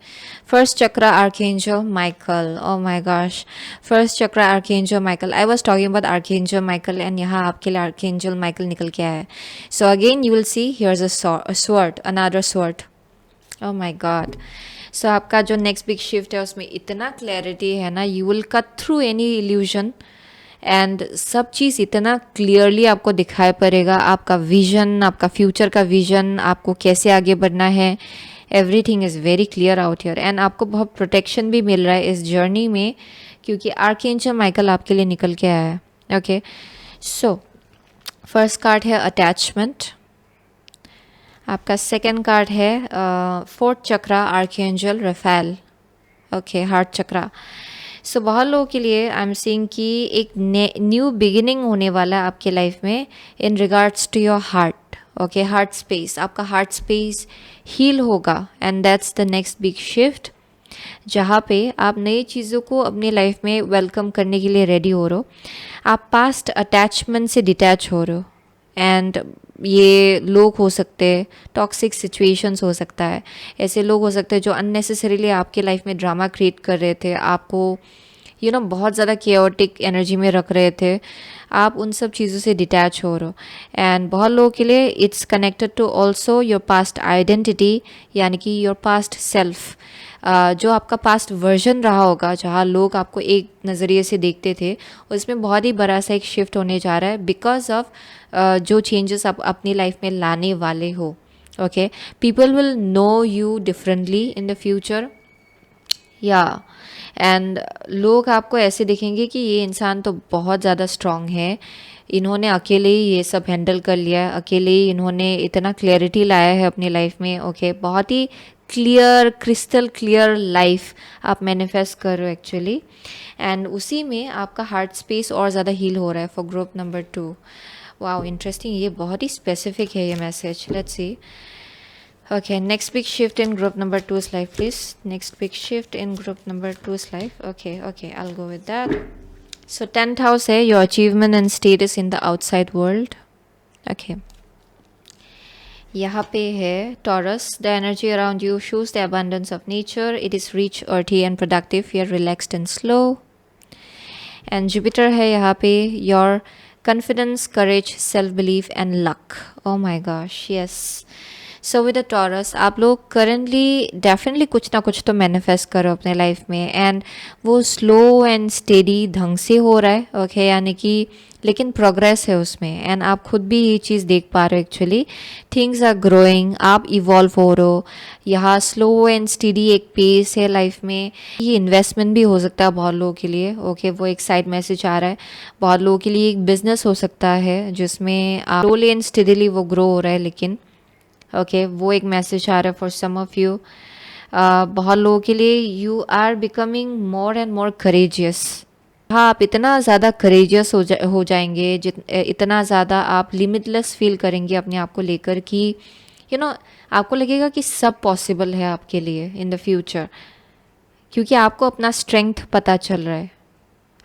First chakra Archangel Michael. Oh my gosh. First chakra Archangel Michael. I was talking about Archangel Michael and यहाँ आपके लिए Archangel Michael निकल के आया है. So again you will see here's a sword, another sword. Oh my god. So आपका जो next big shift है उसमें इतना clarity है ना, you will cut through any illusion. And सब चीज़ इतना क्लियरली आपको दिखाई पड़ेगा, आपका विजन, आपका फ्यूचर का विजन, आपको कैसे आगे बढ़ना है. Everything is very clear out here and आपको बहुत प्रोटेक्शन भी मिल रहा है इस जर्नी में क्योंकि आर्कएंजल माइकल आपके लिए निकल के आया है. ओके, सो फर्स्ट कार्ड है अटैचमेंट. आपका सेकेंड कार्ड है फोर्थ चक्रा आर्कएंजल रफेल. ओके, हार्ट चक्रा. सो बहुत लोगों के लिए आई एम सीइंग कि एक न्यू बिगिनिंग होने वाला है आपके लाइफ में in regards to your heart. Okay, heart space, आपका हार्ट स्पेस हील होगा and that's the next big shift जहाँ पे आप नई चीज़ों को अपनी लाइफ में वेलकम करने के लिए रेडी हो रहे हो. आप पास्ट अटैचमेंट से डिटैच हो रहे हो एंड ये लोग हो सकते हैं, टॉक्सिक सिचुएशंस हो सकता है, ऐसे लोग हो सकते हैं जो अननेसेसरीली आपके लाइफ में ड्रामा क्रिएट कर रहे थे, आपको बहुत ज़्यादा केओटिक एनर्जी में रख रहे थे. आप उन सब चीज़ों से डिटैच हो रहे हो एंड बहुत लोगों के लिए it's connected to also your past identity, यानी कि योर पास्ट सेल्फ, जो आपका पास्ट वर्जन रहा होगा जहाँ लोग आपको एक नज़रिए से देखते थे, उसमें बहुत ही बड़ा सा एक शिफ्ट होने जा रहा है बिकॉज ऑफ जो चेंजेस आप अपनी लाइफ में लाने वाले हो. Okay, people will know you differently in the future. या एंड लोग आपको ऐसे देखेंगे कि ये इंसान तो बहुत ज़्यादा स्ट्रांग है, इन्होंने अकेले ही ये सब हैंडल कर लिया है, अकेले ही इन्होंने इतना क्लैरिटी लाया है अपनी लाइफ में. ओके, बहुत ही क्लियर, क्रिस्टल क्लियर लाइफ आप मैनिफेस्ट कर रहे हो एक्चुअली एंड उसी में आपका हार्ट स्पेस और ज़्यादा हील हो रहा है for group number 2. Wow, interesting, ये बहुत ही स्पेसिफिक है ये message. Let's see. Okay, next big shift in group number 2's life, please. Next big shift in group number 2's life. Okay, I'll go with that. So 10th house है your achievement and status in the outside world. Okay. यहाँ पे है Taurus. The energy around you shows the abundance of nature. It is rich, earthy and productive. You're relaxed and slow. And Jupiter है यहाँ पे your confidence, courage, self-belief and luck. Oh my gosh, yes. So with the taurus आप लोग करेंटली डेफिनेटली कुछ ना कुछ तो मैनिफेस्ट करो अपने लाइफ में एंड वो स्लो एंड स्टेडी ढंग से हो रहा है. ओके, यानी कि लेकिन प्रोग्रेस है उसमें एंड आप खुद भी ये चीज़ देख पा रहे हो. एक्चुअली थिंग्स आर ग्रोइंग, आप इवॉल्व हो रहे हो. यहाँ स्लो एंड स्टेडी एक पेस है लाइफ में. ये इन्वेस्टमेंट भी हो सकता है बहुत लोगों के लिए. ओके, वो एक साइड मैसेज आ रहा है. बहुत लोगों के लिए एक बिजनेस हो सकता है जिसमें आप स्लोली एंड स्टेडीली वो ग्रो हो रहा है. लेकिन ओके, वो एक मैसेज आ रहा है फॉर सम ऑफ यू. बहुत लोगों के लिए you are becoming more and more courageous. हाँ, आप इतना ज़्यादा करेजियस हो जाएंगे, इतना ज़्यादा आप लिमिटलेस फील करेंगे अपने आप को लेकर कि आपको लगेगा कि सब पॉसिबल है आपके लिए इन द फ्यूचर क्योंकि आपको अपना स्ट्रेंथ पता चल रहा है,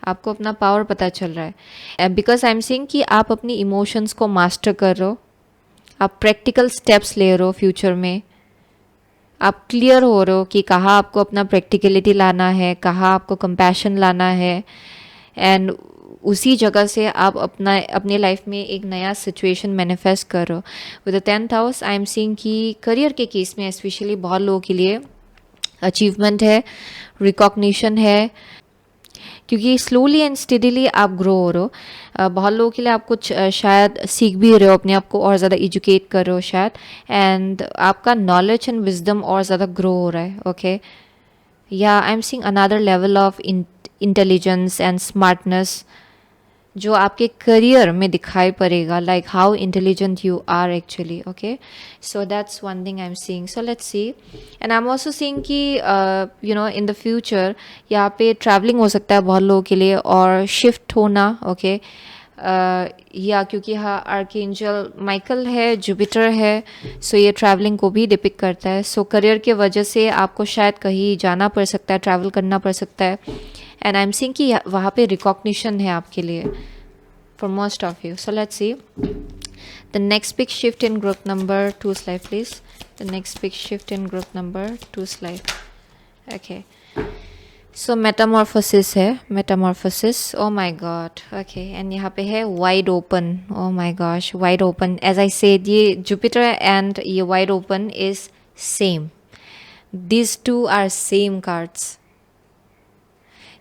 आपको अपना पावर पता चल रहा है. बिकॉज आई एम सेइंग कि आप अपनी इमोशंस को मास्टर कर रहे हो, आप प्रैक्टिकल स्टेप्स ले रहे हो फ्यूचर में, आप क्लियर हो रहे हो कि कहाँ आपको अपना प्रैक्टिकलिटी लाना है, कहाँ आपको कंपैशन लाना है एंड उसी जगह से आप अपने लाइफ में एक नया सिचुएशन मैनिफेस्ट कर रहे हो. With the 10th house I am seeing कि करियर के केस में स्पेशली बहुत लोगों के लिए अचीवमेंट है, रिकॉग्निशन है. क्योंकि स्लोली एंड स्टेडीली आप ग्रो हो रहे हो। बहुत लोगों के लिए आप कुछ शायद सीख भी रहे हो, अपने आप को और ज़्यादा एजुकेट कर रहे हो शायद, एंड आपका नॉलेज एंड विजडम और ज़्यादा ग्रो हो रहा है। ओके, या I am seeing another level of intelligence and smartness जो आपके करियर में दिखाई पड़ेगा, like how intelligent you are actually. Okay, so that's one thing I am seeing. So let's see, and I am also seeing कि you know in the future यहाँ पे ट्रैवलिंग हो सकता है बहुत लोगों के लिए, और शिफ्ट होना। ओके, या क्योंकि हाँ आर्कएंजल माइकल है, जुपिटर है, सो ये ट्रैवलिंग को भी डिपिक्ट करता है। सो करियर के वजह से आपको शायद कहीं जाना पड़ सकता है, ट्रैवल करना पड़ सकता है, एंड आई एम सीइंग कि वहाँ पे रिकॉग्निशन है आपके लिए for most of you. So let's see the next big shift in group number 2 slide, please. The next big shift in group number 2 slide. Okay, so metamorphosis है, metamorphosis. Oh my god. Okay, and यहाँ पे है wide open. Oh my gosh, wide open. As I said, ये Jupiter and ये wide open is same. These two are same cards.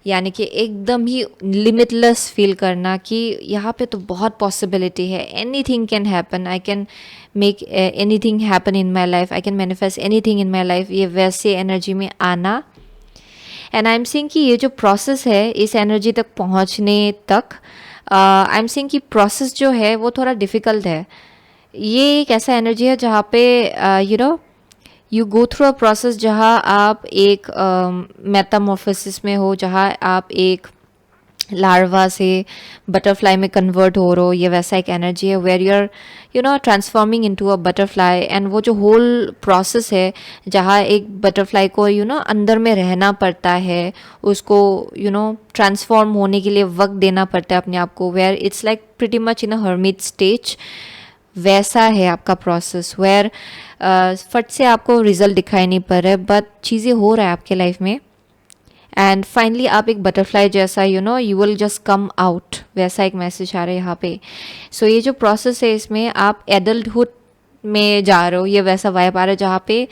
यानी कि एकदम ही लिमिटलेस फील करना कि यहाँ पे तो बहुत पॉसिबिलिटी है, any thing can happen, I can make any thing happen in my life, I can manifest any thing in my life, ये वैसे एनर्जी में आना। एंड आई एम सीइंग कि ये जो प्रोसेस है इस एनर्जी तक पहुँचने तक, आई एम सीइंग कि प्रोसेस जो है वो थोड़ा डिफ़िकल्ट है। ये एक ऐसा एनर्जी है जहाँ पे you know you go through a process जहाँ आप एक मेटामॉर्फोसिस में हो, जहाँ आप एक लार्वा से बटरफ्लाई में कन्वर्ट हो रहे हो। ये वैसा एक एनर्जी है where you are you know transforming into a butterfly, and वो जो होल प्रोसेस है जहाँ एक बटरफ्लाई को यू नो अंदर में रहना पड़ता है, उसको यू नो ट्रांसफॉर्म होने के लिए वक्त देना पड़ता है अपने आप को, where it's like pretty much in a hermit stage. वैसा है आपका प्रोसेस वेयर फट से आपको रिजल्ट दिखाई नहीं पड़ रहा है, बट चीज़ें हो रहा है आपके लाइफ में, एंड फाइनली आप एक बटरफ्लाई जैसा you know you will just come out, वैसा एक मैसेज आ रहा है यहाँ पे। सो ये जो प्रोसेस है इसमें आप एडल्टहुड में जा रहे हो, ये वैसा वाइब आ रहा है जहाँ पे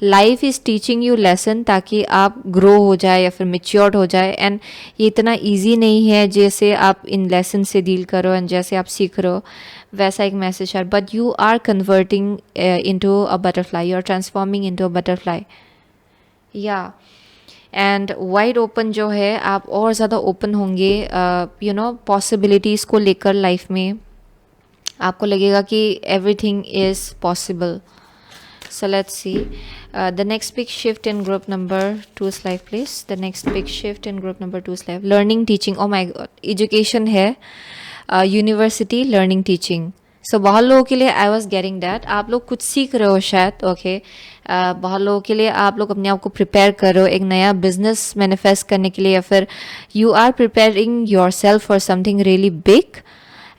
life is teaching you lesson ताकि आप ग्रो हो जाए या फिर मेच्योर्ड हो जाए। एंड ये इतना ईजी नहीं है जैसे आप इन लेसन से डील करो एंड जैसे आप सीख रहे हो, वैसा एक मैसेज है, but you are converting into a butterfly, you are transforming into a butterfly. या एंड वाइड ओपन जो है आप और ज़्यादा ओपन होंगे यू नो पॉसिबिलिटीज़ को लेकर लाइफ में, आपको लगेगा कि everything is possible. So let's see the next big shift in group number 2 slide, please. The next big shift in group number 2 slide. Learning, teaching. Oh my God, education है, यूनिवर्सिटी, लर्निंग, टीचिंग। सो बहुत लोगों के लिए आई वॉज गेटिंग दैट आप लोग कुछ सीख रहे हो शायद। ओके, बहुत लोगों के लिए आप लोग अपने आप को प्रिपेयर कर रहे हो एक नया बिजनेस मैनिफेस्ट करने के लिए, या फिर you are preparing yourself for something really big,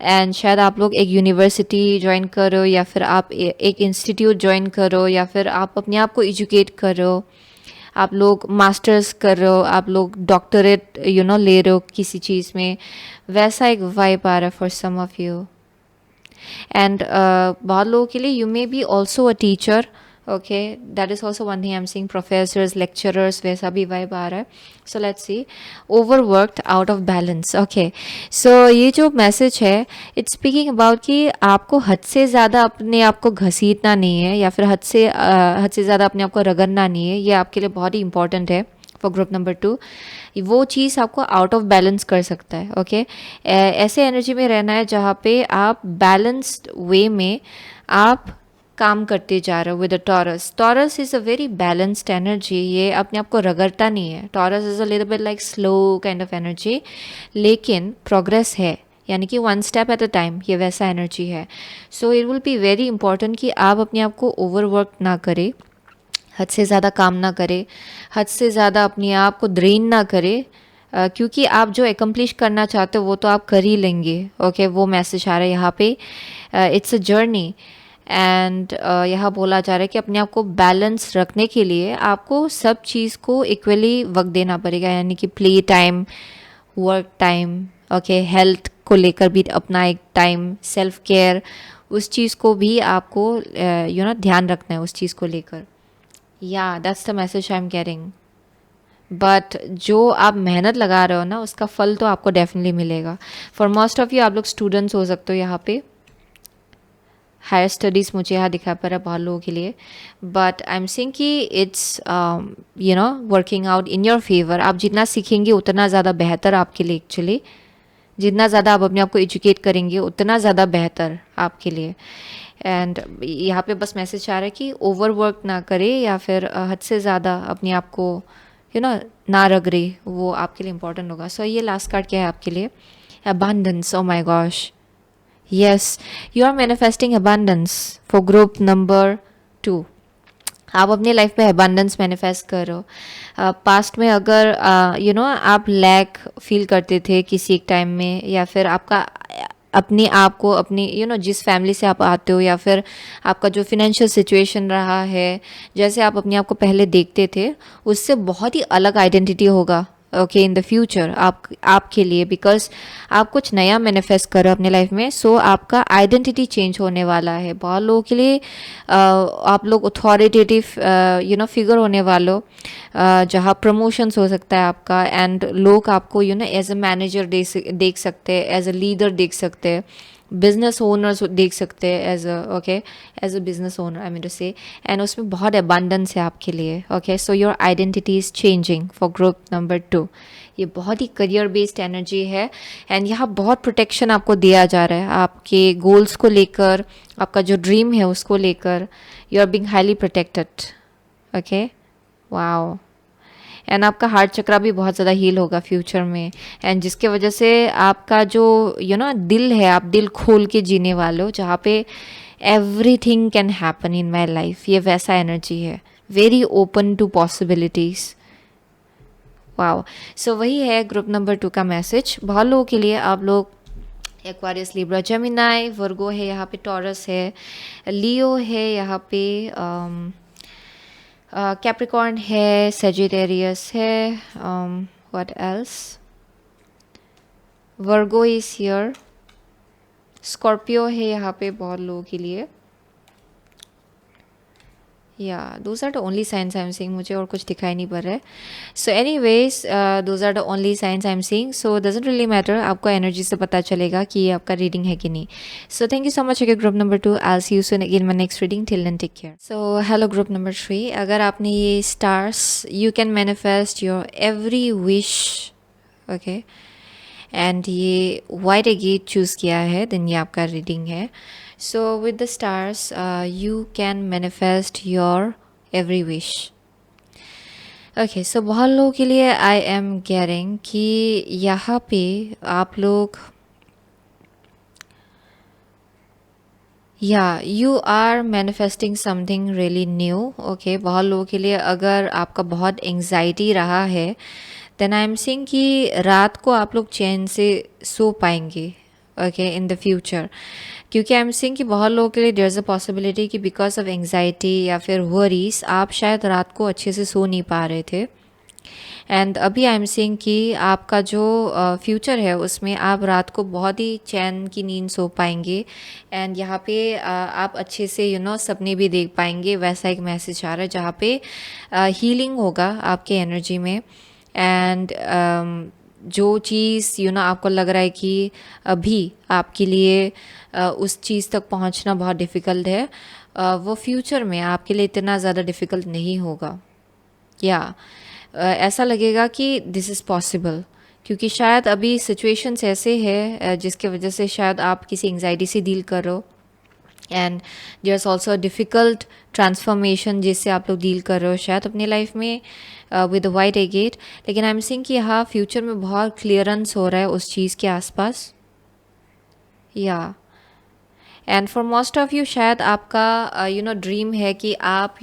and शायद आप लोग एक यूनिवर्सिटी ज्वाइन करो, या फिर आप एक इंस्टीट्यूट ज्वाइन करो, या फिर आप अपने आप को एजुकेट करो, आप लोग मास्टर्स कर रहे हो, आप लोग डॉक्टरेट यू नो ले रहे हो किसी चीज़ में, वैसा एक वाइब आ रहा है for some of you. And बहुत लोगों के लिए you may be also a teacher. Okay, that is also one thing I am seeing, professors, lecturers, वैसा भी वाइब आ रहा है। So let's see, overworked, out of balance. Okay, so ये जो मैसेज है इट्स स्पीकिंग अबाउट कि आपको हद से ज़्यादा अपने आप को घसीटना नहीं है, या फिर हद से ज़्यादा अपने आप को रगड़ना नहीं है। ये आपके लिए बहुत ही इंपॉर्टेंट है फॉर ग्रुप नंबर 2। वो चीज़ आपको आउट ऑफ बैलेंस कर सकता है। ओके, ऐसे एनर्जी में रहना है जहाँ पे आप बैलेंस्ड वे में आप काम करते जा रहे हो with a Taurus. Taurus is a very balanced energy, ये अपने आप को रगड़ता नहीं है। Taurus is a little bit like slow kind of energy, लेकिन प्रोग्रेस है, यानी कि one step at a time, ये वैसा एनर्जी है। So it will be very important कि आप अपने आप को ओवरवर्क ना करें, हद से ज़्यादा काम ना करें, हद से ज़्यादा अपने आप को ड्रेन ना करें, क्योंकि आप जो एकम्प्लिश करना चाहते हो वो तो आप कर ही लेंगे। ओके, वो मैसेज आ रहा है यहाँ पे, इट्स अ जर्नी, एंड यहाँ बोला जा रहा है कि अपने आप को बैलेंस रखने के लिए आपको सब चीज़ को इक्वली वक्त देना पड़ेगा, यानी कि play time, work time, okay, health को लेकर भी अपना एक टाइम, सेल्फ केयर, उस चीज़ को भी आपको यू नो ध्यान रखना है उस चीज़ को लेकर। या that's the message I am getting, but जो आप मेहनत लगा रहे हो ना उसका फल तो आपको डेफिनेटली मिलेगा. फॉर मोस्ट ऑफ यू आप लोग स्टूडेंट्स हो सकते हो यहाँ पे. हायर स्टडीज़ मुझे यहाँ दिखा पड़ रहा है बहुत लोगों के लिए. बट आई एम सेइंग कि it's working out in your favour. आप जितना सीखेंगे उतना ज़्यादा बेहतर आपके लिए एक्चुअली. जितना ज़्यादा आप अपने आप को एजुकेट करेंगे उतना ज़्यादा बेहतर आपके लिए. एंड यहाँ पे बस मैसेज आ रहा है कि ओवर वर्क ना करे या फिर हद से ज़्यादा अपने आप को ना रगड़े. वो आपके लिए इंपॉर्टेंट होगा. सो ये लास्ट कार्ड क्या है आपके लिए? Abundance. O my gosh. Yes, you are manifesting abundance for group number 2. आप अपनी लाइफ में abundance मैनिफेस्ट कर रहे हो. पास्ट में अगर आप लैक फील करते थे किसी एक टाइम में, या फिर आपका अपने आप को अपनी जिस फैमिली से आप आते हो, या फिर आपका जो फिनेंशियल सिचुएशन रहा है, जैसे आप अपने आप को पहले देखते थे उससे बहुत ही अलग आइडेंटिटी होगा ओके इन द फ्यूचर आपके लिए. बिकॉज आप कुछ नया मैनिफेस्ट करो अपने लाइफ में. सो आपका आइडेंटिटी चेंज होने वाला है. बहुत लोगों के लिए आप लोग अथॉरिटेटिव फिगर होने वालों, जहाँ प्रमोशंस हो सकता है आपका. एंड लोग आपको एज अ मैनेजर देख सकते हैं, एज अ लीडर देख सकते हैं, बिजनेस ओनर्स देख सकते हैं as a business owner I mean to say. And उसमें बहुत अबंडेंस है आपके लिए. Okay, so your identity is changing for group number 2. ये बहुत ही करियर बेस्ड एनर्जी है. एंड यहाँ बहुत प्रोटेक्शन आपको दिया जा रहा है आपके गोल्स को लेकर, आपका जो ड्रीम है उसको लेकर. You are being highly protected. Okay, wow. And आपका हार्ट चक्रा भी बहुत ज़्यादा हील होगा फ्यूचर में. एंड जिसके वजह से आपका जो दिल है, आप दिल खोल के जीने वाले हो, जहाँ पे everything can happen in my life. ये वैसा एनर्जी है. Very open to possibilities. Wow. So वही है ग्रुप नंबर 2 का मैसेज बहुत लोगों के लिए. आप लोग एक्वारियस, लिब्रा, जेमिनाई, वर्गो है यहाँ पे, टॉरस है, लियो है यहाँ पे, कैप्रिकॉर्न है, सेजिटेरियस है, what else, Virgo is here, Scorpio है यहाँ पे बहुत लोगों के लिए. या those are the only signs I am seeing. मुझे और कुछ दिखाई नहीं पड़ रहा है. So anyways those are the only signs I am seeing. So doesn't really matter. आपको एनर्जी से पता चलेगा कि ये आपका रीडिंग है कि नहीं. So thank you so much again group number 2. I see you soon again my next reading. Till then take care. So hello group number 3. अगर आपने ये stars, you can manifest your every wish. Okay, and ये वाइट एगेट चूज़ किया है, देन ये आपका रीडिंग है. So with the stars, you can manifest your every wish. Okay, so बहुत लोगों के लिए I am getting कि यहाँ पे आप लोग you are manifesting something really new. Okay, बहुत लोगों के लिए अगर आपका बहुत एंग्जाइटी रहा है, देन आई एम सेइंग कि रात को आप लोग चैन से सो पाएंगे इन द फ्यूचर. क्योंकि आई एम सेइंग कि बहुत लोगों के लिए देयर इज़ अ पॉसिबिलिटी कि बिकॉज ऑफ एंग्जाइटी या फिर वरीज आप शायद रात को अच्छे से सो नहीं पा रहे थे. एंड अभी आई एम सेइंग कि आपका जो फ्यूचर है उसमें आप रात को बहुत ही चैन की नींद सो पाएंगे. एंड यहाँ पे आप अच्छे से सपने भी देख पाएंगे. वैसा एक मैसेज आ रहा है जहाँ पे हीलिंग होगा आपके एनर्जी में. एंड जो चीज़ आपको लग रहा है कि अभी आपके लिए उस चीज़ तक पहुंचना बहुत डिफ़िकल्ट है, वो फ्यूचर में आपके लिए इतना ज़्यादा डिफ़िकल्ट नहीं होगा. ऐसा लगेगा कि दिस इज़ पॉसिबल. क्योंकि शायद अभी सिचुएशंस ऐसे है जिसके वजह से शायद आप किसी एंग्जाइटी से डील कर रहे हो. And there is also difficult transformation जिससे आप लोग डील कर रहे हो शायद अपनी लाइफ में विद वाइट एगेट. लेकिन आई एम सेइंग कि यहाँ फ्यूचर में बहुत क्लियरेंस हो रहा है उस चीज़ के आसपास. And for most of you शायद आपका ड्रीम है कि आप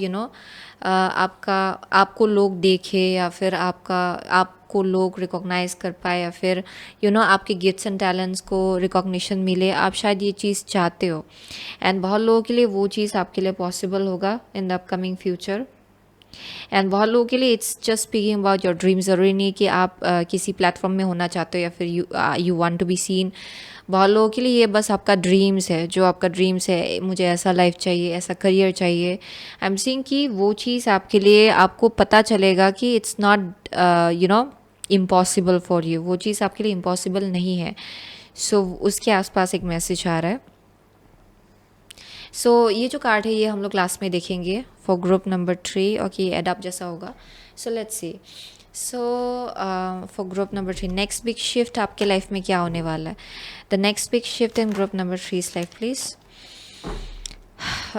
आपको लोग देखे, या फिर आपको लोग रिकॉग्नाइज कर पाए, या फिर आपके गिफ्ट्स एंड टैलेंट्स को रिकॉग्निशन मिले. आप शायद ये चीज़ चाहते हो. एंड बहुत लोगों के लिए वो चीज़ आपके लिए पॉसिबल होगा in the upcoming future. And बहुत लोगों के लिए it's just speaking about your dreams. ज़रूरी नहीं कि आप किसी प्लेटफॉर्म में होना चाहते हो या फिर you want to be seen. बहुत लोगों के लिए ये बस आपका ड्रीम्स है, जो आपका ड्रीम्स है, मुझे ऐसा लाइफ चाहिए, ऐसा करियर चाहिए। आई एम सीइंग कि वो चीज़ आपके लिए, आपको पता चलेगा कि it's not impossible for you, वो चीज़ आपके लिए इम्पॉसिबल नहीं है। सो उसके आसपास एक मैसेज आ रहा है। सो ये जो कार्ड है ये हम लोग क्लास में देखेंगे for group number 3। Okay, add up जैसा होगा। सो let's C. So for group number 3, next big shift आपके लाइफ में क्या होने वाला है? The next big shift in group number 3's life please.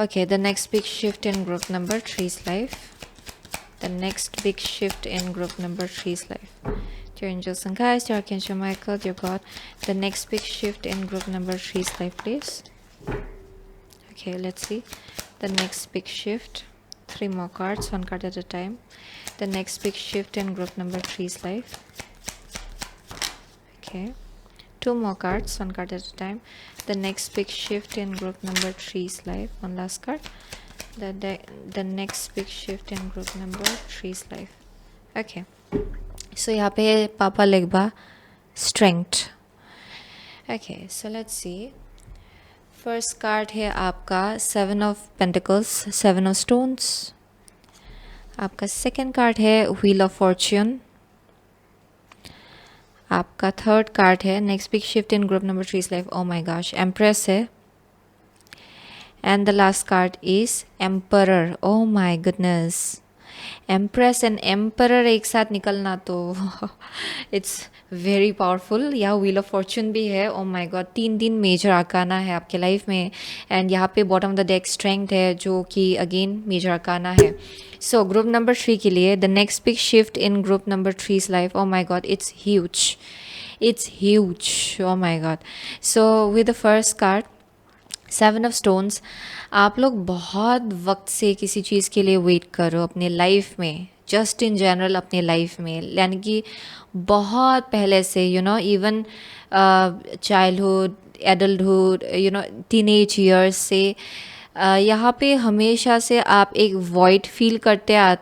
Okay, the next big shift in group number 3's life. The next big shift in group number 3's life. Dear angels and guides, dear Archangel Michael, dear God, the next big shift in group number 3's life, please. Okay, let's see. The next big shift. 3 more cards, 1 card at a time. The next big shift in group number 3's life. Okay. 2 more cards, 1 card at a time. The next big shift in group number 3's life. One last card. The next big shift in group number 3's life. Okay. So यहाँ पे पापा लिखबा strength. Okay, so let's see. First card है आपका 7 of Pentacles, 7 of Stones. आपका second card है Wheel of Fortune. आपका third card है next big shift in group number 3's life. Oh my gosh, Empress है. And the last card is Emperor. Oh my goodness. Empress and Emperor एक साथ निकलना तो it's very powerful। यहाँ व्हील ऑफ फॉर्चून भी है। oh my god, 3 major arcana है आपके लाइफ में। एंड यहाँ पे bottom of the deck strength है, जो कि अगेन मेजर आर्काना है। सो ग्रुप नंबर 3 के लिए the next big shift in group number 3's life. oh my god, it's huge, it's huge। oh my god। so with the first card 7 of stones, आप लोग बहुत वक्त से किसी चीज़ के लिए वेट कर रहे हो अपने लाइफ में, जस्ट इन जनरल अपने लाइफ में, यानी कि बहुत पहले से, even childhood, adulthood, teenage years से यहाँ पे हमेशा से आप एक वॉइड फील करते आ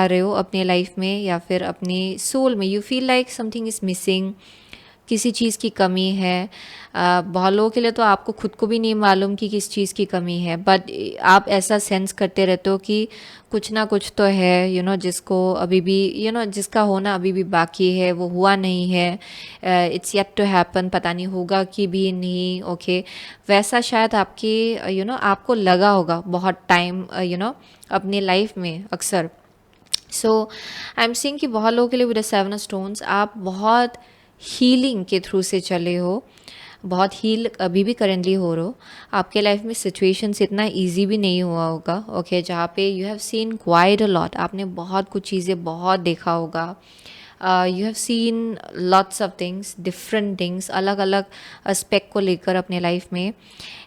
रहे हो अपने लाइफ में, या फिर अपनी सोल में। You feel like something is missing, किसी चीज़ की कमी है। बहुत लोगों के लिए तो आपको खुद को भी नहीं मालूम कि किस चीज़ की कमी है, बट आप ऐसा सेंस करते रहते हो कि कुछ ना कुछ तो है, जिसको अभी भी, जिसका होना अभी भी बाकी है, वो हुआ नहीं है। इट्स येट टू हैपन, पता नहीं होगा कि भी नहीं। ओके, वैसा शायद आपकी आपको लगा होगा बहुत टाइम अपने लाइफ में अक्सर। सो आई एम सीइंग कि बहुत लोगों के लिए विद द 7 ऑफ स्टोन्स आप बहुत हीलिंग के थ्रू से चले हो, बहुत हील अभी भी करेंटली हो रहे हो। आपके लाइफ में सिचुएशंस इतना इजी भी नहीं हुआ होगा। ओके, जहाँ पे you have seen quite a lot, आपने बहुत कुछ चीज़ें बहुत देखा होगा। You have scene lots of things, different things, अलग अलग एस्पेक्ट को लेकर अपने लाइफ में।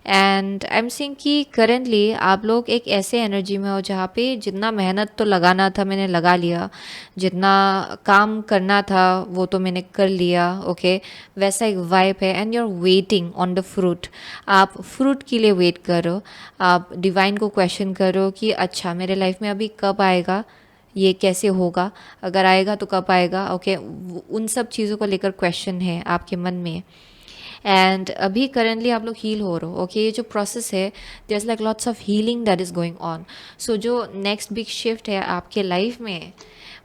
एंड आई एम सीइंग कि करेंटली आप लोग एक ऐसे एनर्जी में हो जहाँ पे जितना मेहनत तो लगाना था मैंने लगा लिया, जितना काम करना था वो तो मैंने कर लिया। ओके, वैसा एक वाइब है। And you are waiting on the fruit, आप फ्रूट के लिए वेट करो, आप डिवाइन को क्वेश्चन करो कि अच्छा मेरे लाइफ में अभी कब आएगा, ये कैसे होगा, अगर आएगा तो कब आएगा। ओके, उन सब चीज़ों को लेकर क्वेश्चन है आपके मन में। एंड अभी करेंटली आप लोग हील हो रहे हो। ओके, ये जो प्रोसेस है, there is like lots of healing that is going on. So जो नेक्स्ट बिग शिफ्ट है आपके लाइफ में,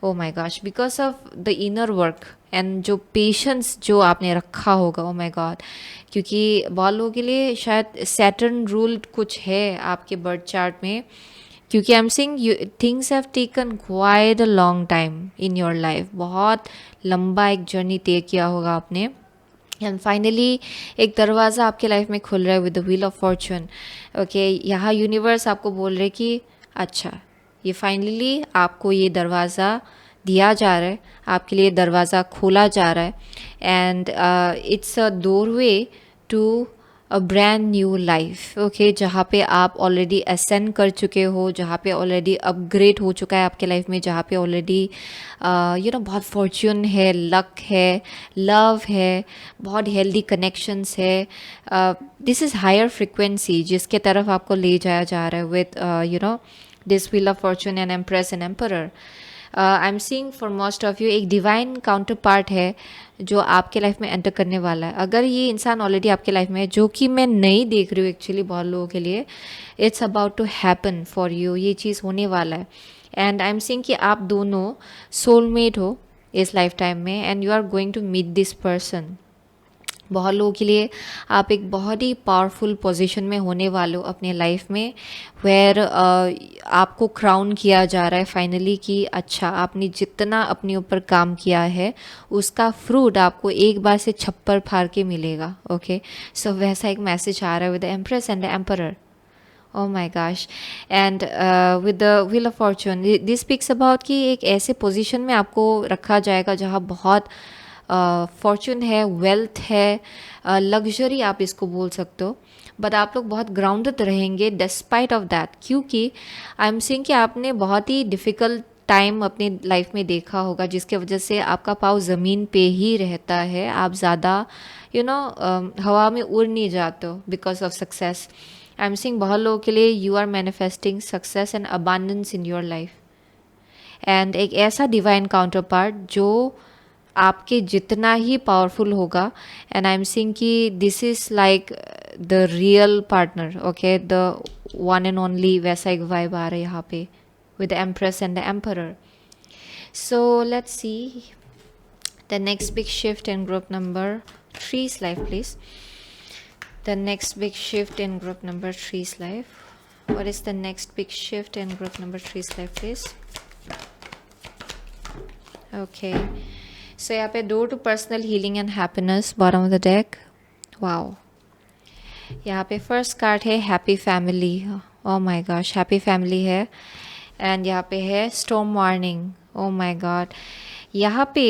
oh my gosh, because of the inner work and जो पेशेंस जो आपने रखा होगा, ओ माई गॉड, क्योंकि बहुत लोगों के लिए शायद सैटर्न रूल्ड कुछ है आपके बर्थ चार्ट में, क्योंकि I am seeing things have taken quite a long time in your life. बहुत लंबा एक जर्नी तय किया होगा आपने, एंड फाइनली एक दरवाज़ा आपके लाइफ में खुल रहा है with the wheel of Fortune. Okay, यहाँ यूनिवर्स आपको बोल रहे कि अच्छा, ये फाइनली आपको ये दरवाज़ा दिया जा रहा है, आपके लिए दरवाज़ा खोला जा रहा है। And it's a doorway to a brand new life. Okay, जहाँ पे आप ऑलरेडी असेंड कर चुके हो, जहाँ पे ऑलरेडी अपग्रेड हो चुका है आपके लाइफ में, जहाँ पे ऑलरेडी बहुत फॉर्च्यून है, लक है, लव है, बहुत हेल्दी कनेक्शंस है। दिस इज़ हायर फ्रिक्वेंसी जिसके तरफ आपको ले जाया जा रहा है with this wheel of fortune and empress and emperor. I am seeing for most of you एक डिवाइन काउंटर पार्ट है जो आपके लाइफ में एंटर करने वाला है। अगर ये इंसान ऑलरेडी आपके लाइफ में है, जो कि मैं नहीं देख रही हूँ एक्चुअली बहुत लोगों के लिए, it's about to happen for you, ये चीज़ होने वाला है। एंड आई एम सीइंग कि आप दोनों सोलमेट हो इस लाइफ टाइम में and you are going to meet this person. बहुत लोगों के लिए आप एक बहुत ही पावरफुल पोजीशन में होने वाले हो अपने लाइफ में, वेयर आपको क्राउन किया जा रहा है फाइनली कि अच्छा आपने जितना अपने ऊपर काम किया है उसका फ्रूट आपको एक बार से छप्पर फाड़ के मिलेगा। ओके, सो वैसा एक मैसेज आ रहा है with the empress and the emperor. Oh my gosh, and with the wheel of fortune, this speaks about कि एक ऐसे पोजीशन में आपको रखा जाएगा जहाँ बहुत फॉर्चून है, वेल्थ है, लग्जरी आप इसको बोल सकते हो, बट आप लोग बहुत ग्राउंडेड रहेंगे डिस्पाइट ऑफ दैट, क्योंकि आई एम सीइंग कि आपने बहुत ही डिफ़िकल्ट टाइम अपनी लाइफ में देखा होगा जिसके वजह से आपका पाँव ज़मीन पे ही रहता है, आप ज़्यादा हवा में उड़ नहीं जाते हो because of success. I am seeing बहुत लोगों के लिए you are manifesting success and abundance in your life, and एक ऐसा डिवाइन काउंटर पार्ट जो आपके जितना ही पावरफुल होगा। एंड आई एम सीइंग कि this is like the real partner, okay, the one and only, वैसा एक वाइब आ रहा है यहाँ पे with the empress and the emperor. So let's see the next big shift in group number 3's life, please. The next big shift in group number 3's life. What is the next big shift in group number 3's life, please? Okay. So यहाँ पे door to personal healing and happiness, bottom of the deck. Wow. यहाँ पे first card है happy family. Oh my gosh, happy family है. And यहाँ पे है storm warning. Oh my god. यहाँ पे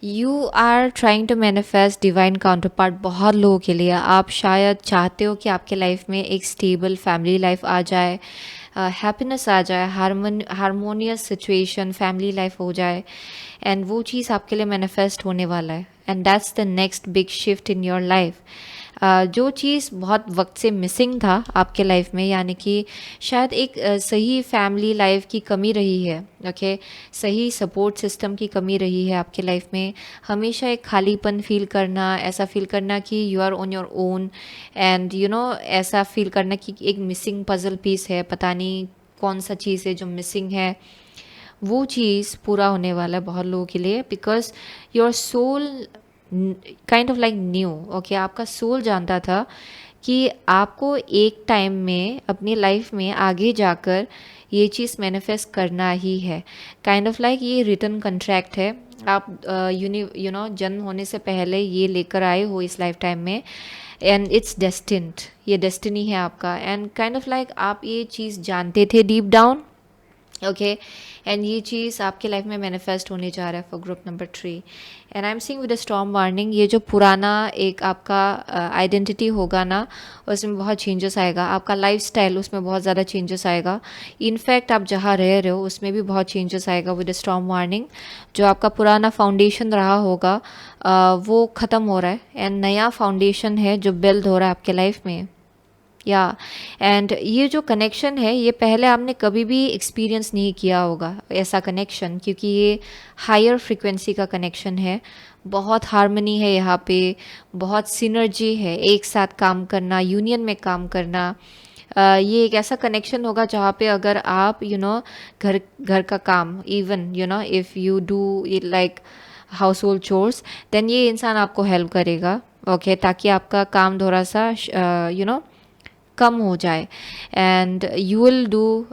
you are trying to manifest divine counterpart. बहुत लोगों के लिए आप शायद चाहते हो कि आपके लाइफ में एक स्टेबल फैमिली लाइफ आ जाए, हैप्पीनेस आ जाए, हारमोनियस सिचुएशन फैमिली लाइफ हो जाए, एंड वो चीज़ आपके लिए मैनिफेस्ट होने वाला है, and that's the next big shift in your life. जो चीज़ बहुत वक्त से मिसिंग था आपके लाइफ में, यानी कि शायद एक सही फैमिली लाइफ की कमी रही है, ओके, सही सपोर्ट सिस्टम की कमी रही है आपके लाइफ में, हमेशा एक खालीपन फील करना, ऐसा फील करना कि you are on your own, and ऐसा फील करना कि एक मिसिंग पजल पीस है, पता नहीं कौन सा चीज़ है जो मिसिंग है। वो चीज़ पूरा होने वाला है बहुत लोगों के लिए, because your soul kind of like new, okay, आपका सोल जानता था कि आपको एक टाइम में अपनी लाइफ में आगे जाकर ये चीज़ मैनिफेस्ट करना ही है। काइंड ऑफ लाइक ये रिटन कॉन्ट्रैक्ट है, आप जन्म होने से पहले ये लेकर आए हो इस लाइफ टाइम में, एंड इट्स डेस्टिन्ड, ये डेस्टिनी है आपका, एंड काइंड ऑफ लाइक आप ये चीज़ जानते थे डीप डाउन, ओके, एंड ये चीज़ आपके लाइफ में मैनिफेस्ट होने जा रहा है for group number 3। And I am seeing with a storm warning, ये जो पुराना एक आपका आइडेंटिटी होगा ना, उसमें बहुत चेंजेस आएगा, आपका लाइफस्टाइल उसमें बहुत ज़्यादा चेंजेस आएगा, इनफैक्ट आप जहाँ रह रहे हो उसमें भी बहुत चेंजेस आएगा विद अ स्टॉर्म वार्निंग। जो आपका पुराना फाउंडेशन रहा होगा वो ख़त्म हो रहा है, एंड नया फाउंडेशन है जो बिल्ड हो रहा है आपके लाइफ में, या एंड ये जो कनेक्शन है ये पहले आपने कभी भी एक्सपीरियंस नहीं किया होगा ऐसा कनेक्शन, क्योंकि ये हायर फ्रिक्वेंसी का कनेक्शन है, बहुत हार्मनी है यहाँ पे, बहुत सिनर्जी है, एक साथ काम करना, यूनियन में काम करना। ये एक ऐसा कनेक्शन होगा जहाँ पे अगर आप घर घर का काम, even if you do like household chores, then ये इंसान आपको हेल्प करेगा, ओके, ताकि आपका काम थोड़ा सा कम हो जाए, and you will do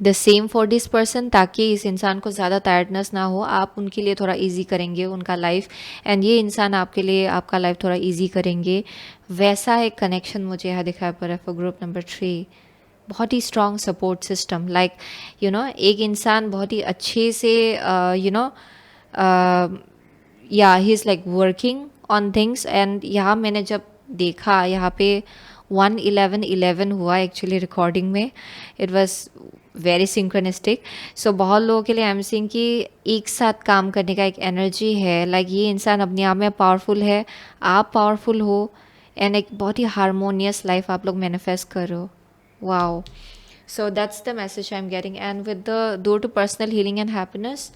the same for this person, ताकि इस इंसान को ज़्यादा टायर्डनेस ना हो, आप उनके लिए थोड़ा इजी करेंगे उनका लाइफ, एंड ये इंसान आपके लिए आपका लाइफ थोड़ा इजी करेंगे। वैसा एक कनेक्शन मुझे यहाँ दिखाई पड़ रहा है फॉर ग्रुप नंबर 3। बहुत ही स्ट्रॉन्ग सपोर्ट सिस्टम, लाइक एक इंसान बहुत ही अच्छे से या he is like working on things, and यहाँ मैंने जब देखा यहाँ पे 1-11-11 हुआ एक्चुअली रिकॉर्डिंग में, इट वॉज वेरी सिंक्रोनिस्टिक। सो बहुत लोगों के लिए आई एम सीइंग कि एक साथ काम करने का एक एनर्जी है, लाइक ये इंसान अपने आप में पावरफुल है, आप पावरफुल हो, एंड एक बहुत ही हारमोनियस लाइफ आप लोग मैनिफेस्ट कर रहे हो। Wow, so that's the message I am getting. And with the door to personal healing and happiness,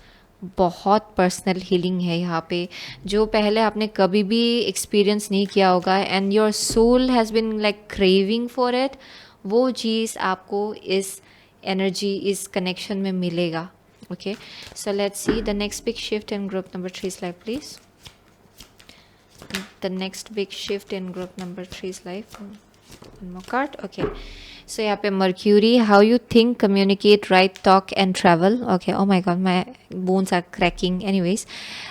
बहुत पर्सनल हीलिंग है यहाँ पे, जो पहले आपने कभी भी एक्सपीरियंस नहीं किया होगा and your soul has been like craving for it. वो चीज़ आपको इस एनर्जी, इस कनेक्शन में मिलेगा। Okay, so let's see the next big shift in group number 3's life, please. The next big shift in group number 3's life. One more card. Okay, so यहाँ पे Mercury, how you think, communicate, write, talk and travel. Okay, oh my god, my bones are cracking. Anyways,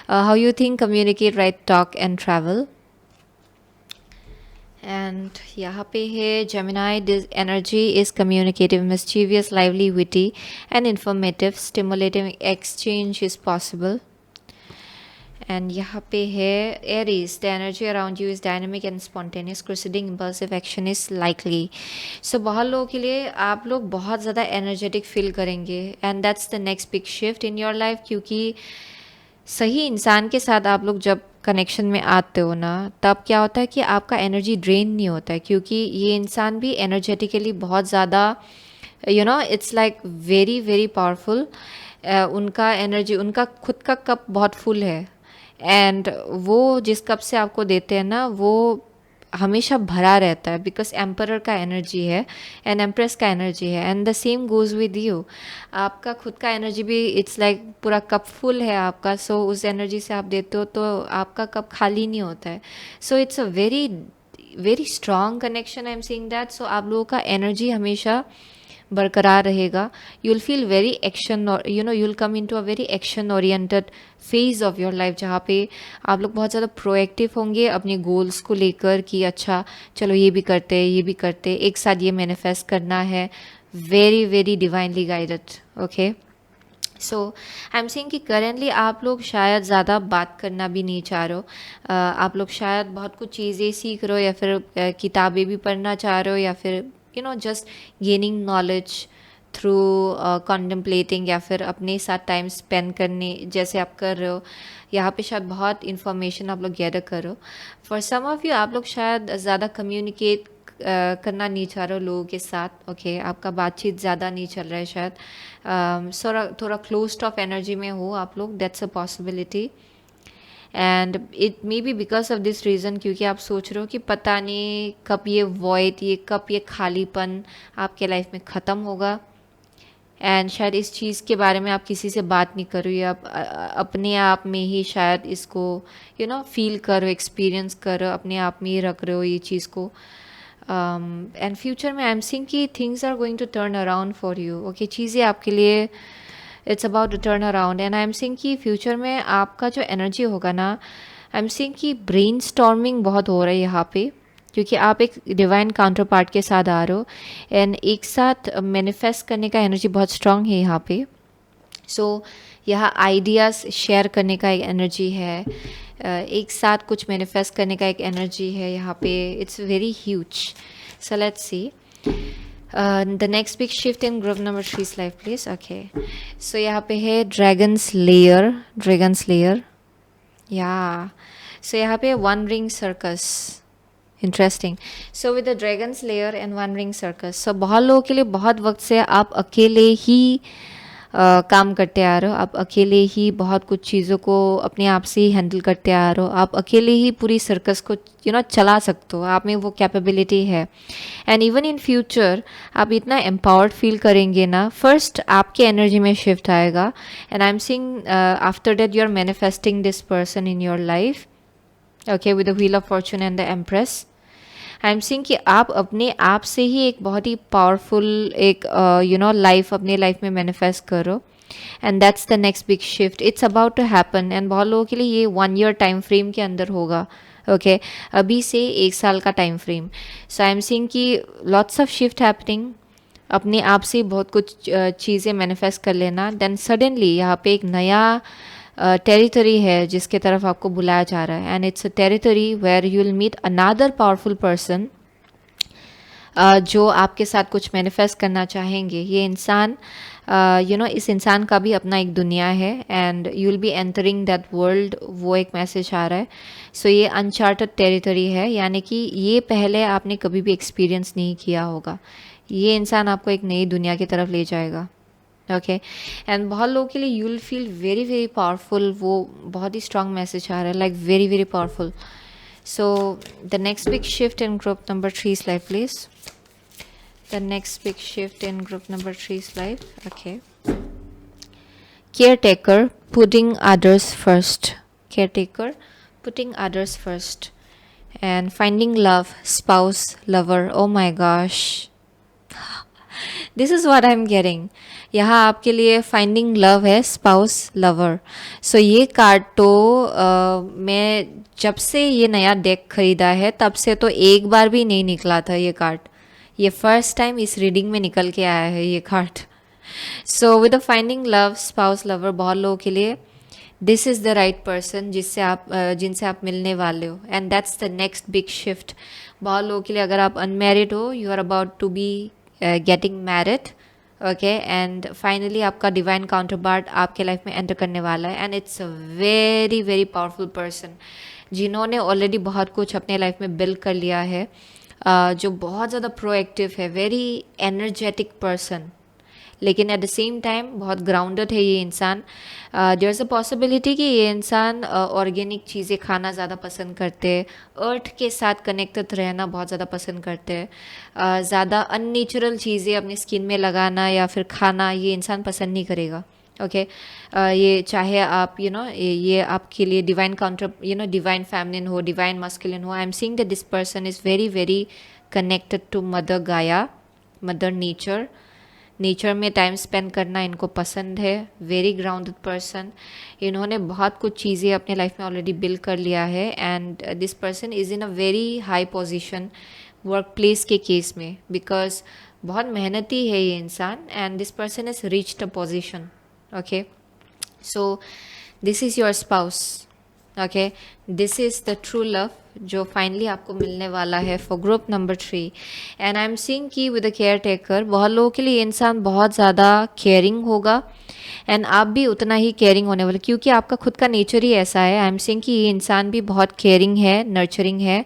how you think, communicate, write, talk and travel. And यहाँ पे है Gemini, this energy is communicative, mischievous, lively, witty and informative. Stimulating exchange is possible. And यहाँ पे है Aries, the energy around you is dynamic and spontaneous, crusading impulsive action is likely. So बहुत लोगों के लिए आप लोग बहुत ज़्यादा energetic feel करेंगे, and that's the next big shift in your life, क्योंकि सही इंसान के साथ आप लोग जब कनेक्शन में आते हो ना, तब क्या होता है कि आपका एनर्जी ड्रेन नहीं होता है, क्योंकि ये इंसान भी एनर्जेटिकली बहुत ज़्यादा it's like very very powerful. उनका एनर्जी, उनका खुद का कप बहुत फुल है, एंड वो जिस कप से आपको देते हैं ना, वो हमेशा भरा रहता है, बिकॉज एम्परर का एनर्जी है एंड एम्प्रेस का एनर्जी है, and the same goes with you. आपका खुद का एनर्जी भी इट्स लाइक पूरा कप फुल है आपका, सो उस एनर्जी से आप देते हो तो आपका कप खाली नहीं होता है। So it's a very very strong connection, I am seeing that. So आप लोगों का एनर्जी हमेशा बरकरार रहेगा। You will feel very action, और you will come into a very action oriented phase of your life, जहाँ पे आप लोग बहुत ज़्यादा प्रोएक्टिव होंगे अपने गोल्स को लेकर कि अच्छा चलो ये भी करते, ये भी करते, एक साथ ये मैनिफेस्ट करना है। Very very divinely guided. Okay, so I am saying कि करेंटली आप लोग शायद ज़्यादा बात करना भी नहीं चाह रहे हो। आप लोग शायद बहुत कुछ चीज़ें सीख रहे हो, या फिर किताबें भी पढ़ना चाह रहे हो, या फिर जस्ट गेनिंग नॉलेज थ्रू कॉन्टम्पलेटिंग, या फिर अपने साथ टाइम स्पेंड करने जैसे आप कर रहे हो। यहाँ पे शायद बहुत इन्फॉर्मेशन आप लोग गैदर करो। फॉर सम ऑफ यू, आप लोग शायद ज़्यादा कम्युनिकेट करना नहीं चाह रहे हो लोगों के साथ। ओके, आपका बातचीत ज़्यादा नहीं चल रहा है शायद। थोड़ा क्लोज्ड ऑफ एनर्जी में हो आप लोग, that's a possibility. And it may B because of this reason, क्योंकि आप सोच रहे हो कि पता नहीं कब ये वॉइड, ये खालीपन आपके लाइफ में ख़त्म होगा, एंड शायद इस चीज़ के बारे में आप किसी से बात नहीं कर रही हो, आप अपने आप में ही शायद इसको फील करो, एक्सपीरियंस करो, अपने आप में ही रख रहे हो ये चीज़ को। एंड फ्यूचर में आई एम सीइंग कि things are going to turn around for you. Okay, चीज़ें आपके लिए it's about to turn around, and I am seeing कि फ्यूचर में आपका जो एनर्जी होगा ना, आई एम सीइंग कि ब्रेन स्टॉर्मिंग बहुत हो रहा है यहाँ पे, क्योंकि आप एक डिवाइन काउंटर पार्ट के साथ आ रहे हो, एंड एक साथ मैनिफेस्ट करने का एनर्जी बहुत स्ट्रांग है यहाँ पे। सो यहाँ आइडियाज़ शेयर करने का एक एनर्जी है, एक साथ कुछ मैनिफेस्ट करने का एक एनर्जी है यहाँ पे। It's very huge. So let's see the next big shift in group number 3's life, please. Okay, so यहाँ पे है ड्रैगन स्लेयर। या सो यहाँ पे one ring circus. Interesting. So with the dragon slayer and one ring circus, so बहुत लोगों के लिए बहुत वक्त से आप अकेले ही काम करते आ रहे हो, आप अकेले ही बहुत कुछ चीज़ों को अपने आप से ही हैंडल करते आ रहे हो, आप अकेले ही पूरी सर्कस को चला सकते हो, आप में वो कैपेबिलिटी है। एंड इवन इन फ्यूचर आप इतना एम्पावर्ड फील करेंगे ना, फर्स्ट आपके एनर्जी में शिफ्ट आएगा, and I am seeing after that you are manifesting this person in your life. Okay, with the wheel of fortune and the empress, I am seeing कि आप अपने आप से ही एक बहुत ही पावरफुल एक लाइफ अपने लाइफ में मैनिफेस्ट करो, and that's the next big shift. It's about to happen, and बहुत लोगों के लिए ये 1 year टाइम फ्रेम के अंदर होगा। ओके, अभी से 1 साल का time frame. So I am seeing कि लॉट्स ऑफ शिफ्ट हैपनिंग, अपने आप से बहुत कुछ चीज़ें मैनिफेस्ट कर लेना, देन सडनली यहाँ पे एक नया टेरिटरी है जिसके तरफ आपको बुलाया जा रहा है, and it's a territory where you will meet another powerful person जो आपके साथ कुछ मैनिफेस्ट करना चाहेंगे। ये इंसान इस इंसान का भी अपना एक दुनिया है, and you will be entering that world, वो एक मैसेज आ रहा है। सो ये अनचार्टेड टेरिटरी है, यानी कि ये पहले आपने कभी भी एक्सपीरियंस नहीं किया होगा। ये इंसान आपको एक नई दुनिया की तरफ ले जाएगा। ओके, एंड बहुत लोगों के लिए you will feel very very powerful. वो बहुत ही स्ट्रांग मैसेज आ रहा है, like very very powerful. So the next big shift in group number 3's life, please. The next big shift in group number 3's life. Okay. Caretaker, putting others first. Caretaker, putting others first. And finding love, spouse, lover. Oh my gosh. This is what I am getting. यहाँ आपके लिए फाइंडिंग लव है, स्पाउस, लवर। सो ये कार्ड तो मैं जब से ये नया डेक खरीदा है तब से तो एक बार भी नहीं निकला था ये कार्ड। ये फर्स्ट टाइम इस रीडिंग में निकल के आया है ये card. So with the finding love, spouse, lover, बहुत लोगों के लिए this is the right person जिनसे आप मिलने वाले हो, and that's the next big shift. बहुत लोगों के लिए अगर आप अनमैरिड हो, you are about to be getting married. Okay, and finally आपका डिवाइन काउंटर पार्ट आपके लाइफ में एंटर करने वाला है, and it's a very very powerful person जिन्होंने ऑलरेडी बहुत कुछ अपने लाइफ में बिल्ड कर लिया है, जो बहुत ज़्यादा प्रोएक्टिव है, वेरी एनर्जेटिक पर्सन, लेकिन एट द सेम टाइम बहुत ग्राउंडेड है ये इंसान। देयर इज़ अ पॉसिबिलिटी कि ये इंसान ऑर्गेनिक चीज़ें खाना ज़्यादा पसंद करते हैं, अर्थ के साथ कनेक्टेड रहना बहुत ज़्यादा पसंद करते हैं। ज़्यादा अननेचुरल चीज़ें अपनी स्किन में लगाना या फिर खाना ये इंसान पसंद नहीं करेगा। ओके, ये चाहे आप ये आपके लिए डिवाइन काउंटर डिवाइन फेमिनिन हो, डिवाइन मस्कुलिन हो, I am seeing that this person is very very connected to mother Gaia, mother nature में टाइम स्पेंड करना इनको पसंद है। वेरी ग्राउंडेड पर्सन, इन्होंने बहुत कुछ चीज़ें अपने लाइफ में ऑलरेडी बिल्ड कर लिया है, and this person is in a very high position work place के केस में, बिकॉज बहुत मेहनती है ये इंसान, and this person is reached a position. Okay, so this is your spouse. Okay, this is the true love जो फाइनली आपको मिलने वाला है for group number 3। And I am seeing कि विद अ केयर टेकर, बहुत लोगों के लिए ये इंसान बहुत ज़्यादा केयरिंग होगा, एंड आप भी उतना ही केयरिंग होने वाले, क्योंकि आपका खुद का नेचर ही ऐसा है। आई एम सीइंग कि ये इंसान भी बहुत केयरिंग है, नर्चरिंग है,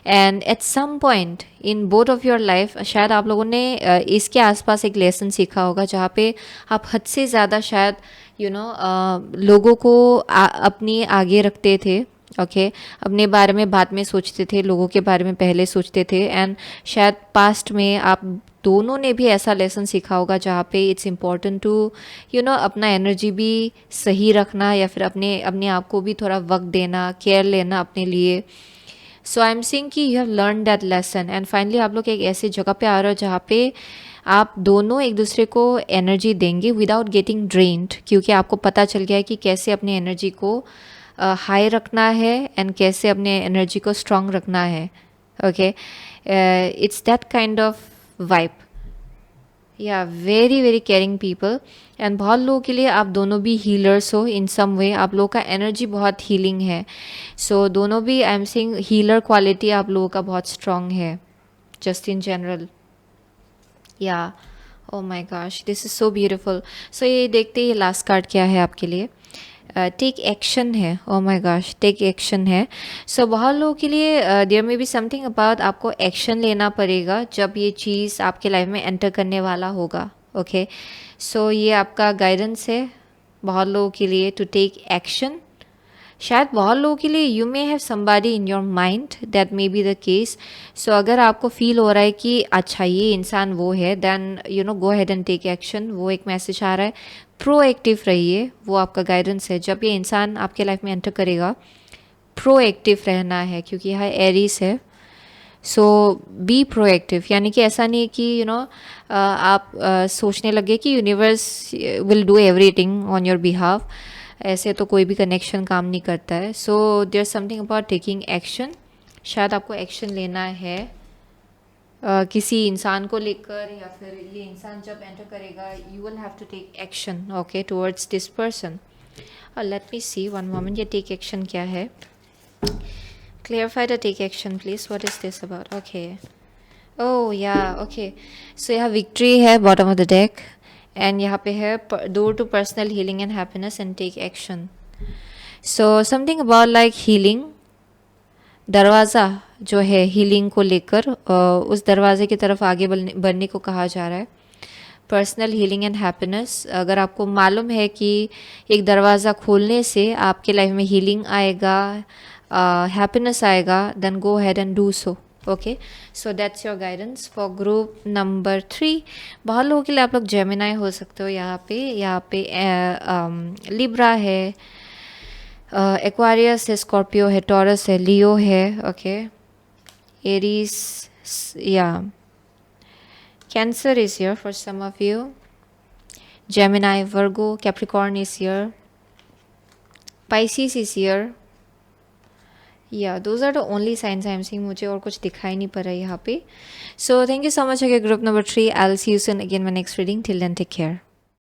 and at some point in both of your life शायद आप लोगों ने इसके आसपास एक लेसन सीखा होगा जहाँ पे आप हद से ज़्यादा शायद लोगों को अपनी आगे रखते थे। ओके, अपने बारे में बाद में सोचते थे, लोगों के बारे में पहले सोचते थे, एंड शायद पास्ट में आप दोनों ने भी ऐसा लेसन सीखा होगा जहाँ पे इट्स इम्पॉर्टेंट टू अपना एनर्जी भी सही रखना, या फिर अपने आप को भी थोड़ा वक्त देना, केयर लेना अपने लिए। सो आई एम सीइंग कि you have learn that lesson, and finally आप लोग एक ऐसी जगह पे आ रहे हो जहाँ पे आप दोनों एक दूसरे को एनर्जी देंगे विदाउट गेटिंग ड्रेन्ड, क्योंकि आपको पता चल गया है कि कैसे अपनी एनर्जी को हाई रखना है एंड कैसे अपने एनर्जी को स्ट्रांग रखना है। Okay, it's that kind of vibe, yeah very very caring people, and बहुत लोगों के लिए आप दोनों भी हीलर्स हो इन सम वे। आप लोगों का एनर्जी बहुत हीलिंग है, सो दोनों भी आई एम सीइंग हीलर क्वालिटी आप लोगों का बहुत स्ट्रांग है, just in general. Yeah oh my gosh, this is so beautiful. So ये देखते ही लास्ट कार्ड क्या है आपके लिए। टेक एक्शन है। Oh my gosh, take action है। सो बहुत लोगों के लिए there may be something about आपको एक्शन लेना पड़ेगा जब ये चीज़ आपके लाइफ में एंटर करने वाला होगा। ओके, सो ये आपका गाइडेंस है बहुत लोगों के लिए टू टेक एक्शन। शायद बहुत लोगों के लिए you may have somebody in your mind, that may be the case. So अगर आपको फील हो रहा है कि अच्छा ये इंसान वो है, then go ahead and take action. वो एक मैसेज आ रहा है, प्रोएक्टिव रहिए, वो आपका गाइडेंस है। जब ये इंसान आपके लाइफ में एंटर करेगा, प्रोएक्टिव रहना है, क्योंकि यह एरीज है। सो बी प्रोएक्टिव, यानी कि ऐसा नहीं कि आप सोचने लगे कि universe will do everything on your behalf. ऐसे तो कोई भी कनेक्शन काम नहीं करता है। So there something about taking action. शायद आपको एक्शन लेना है किसी इंसान को लेकर, या फिर ये इंसान जब एंटर करेगा you will have to take action, okay, towards this person. Let me see one moment, ये टेक एक्शन क्या है। Clarify the take action please, what is this about. Okay, oh yeah okay, so यहाँ विक्ट्री है bottom of the deck, and यहाँ पे है door to personal healing and happiness and take action. So something about like healing, दरवाज़ा जो है हीलिंग को लेकर, उस दरवाजे की तरफ आगे बढ़ने को कहा जा रहा है। पर्सनल हीलिंग एंड हैप्पीनेस, अगर आपको मालूम है कि एक दरवाज़ा खोलने से आपके लाइफ में हीलिंग आएगा, हैप्पीनेस आएगा, then go ahead and do so. Okay, so that's your guidance for group number 3। बहुत लोगों के लिए आप लोग जेमिनाई हो सकते हो। यहाँ पे लिब्रा है, एक्वारियस है, स्कॉर्पियो है, टॉरस है, लियो है, okay, Aries, yeah Cancer is here for some of you, Gemini, Virgo, Capricorn is here, Pisces is here. Yeah those are the only signs I am seeing, मुझे और कुछ दिखाई नहीं पड़ रहा है यहाँ पे। So thank you so much. Group number 3, I will see you soon again my next reading. Till then take care.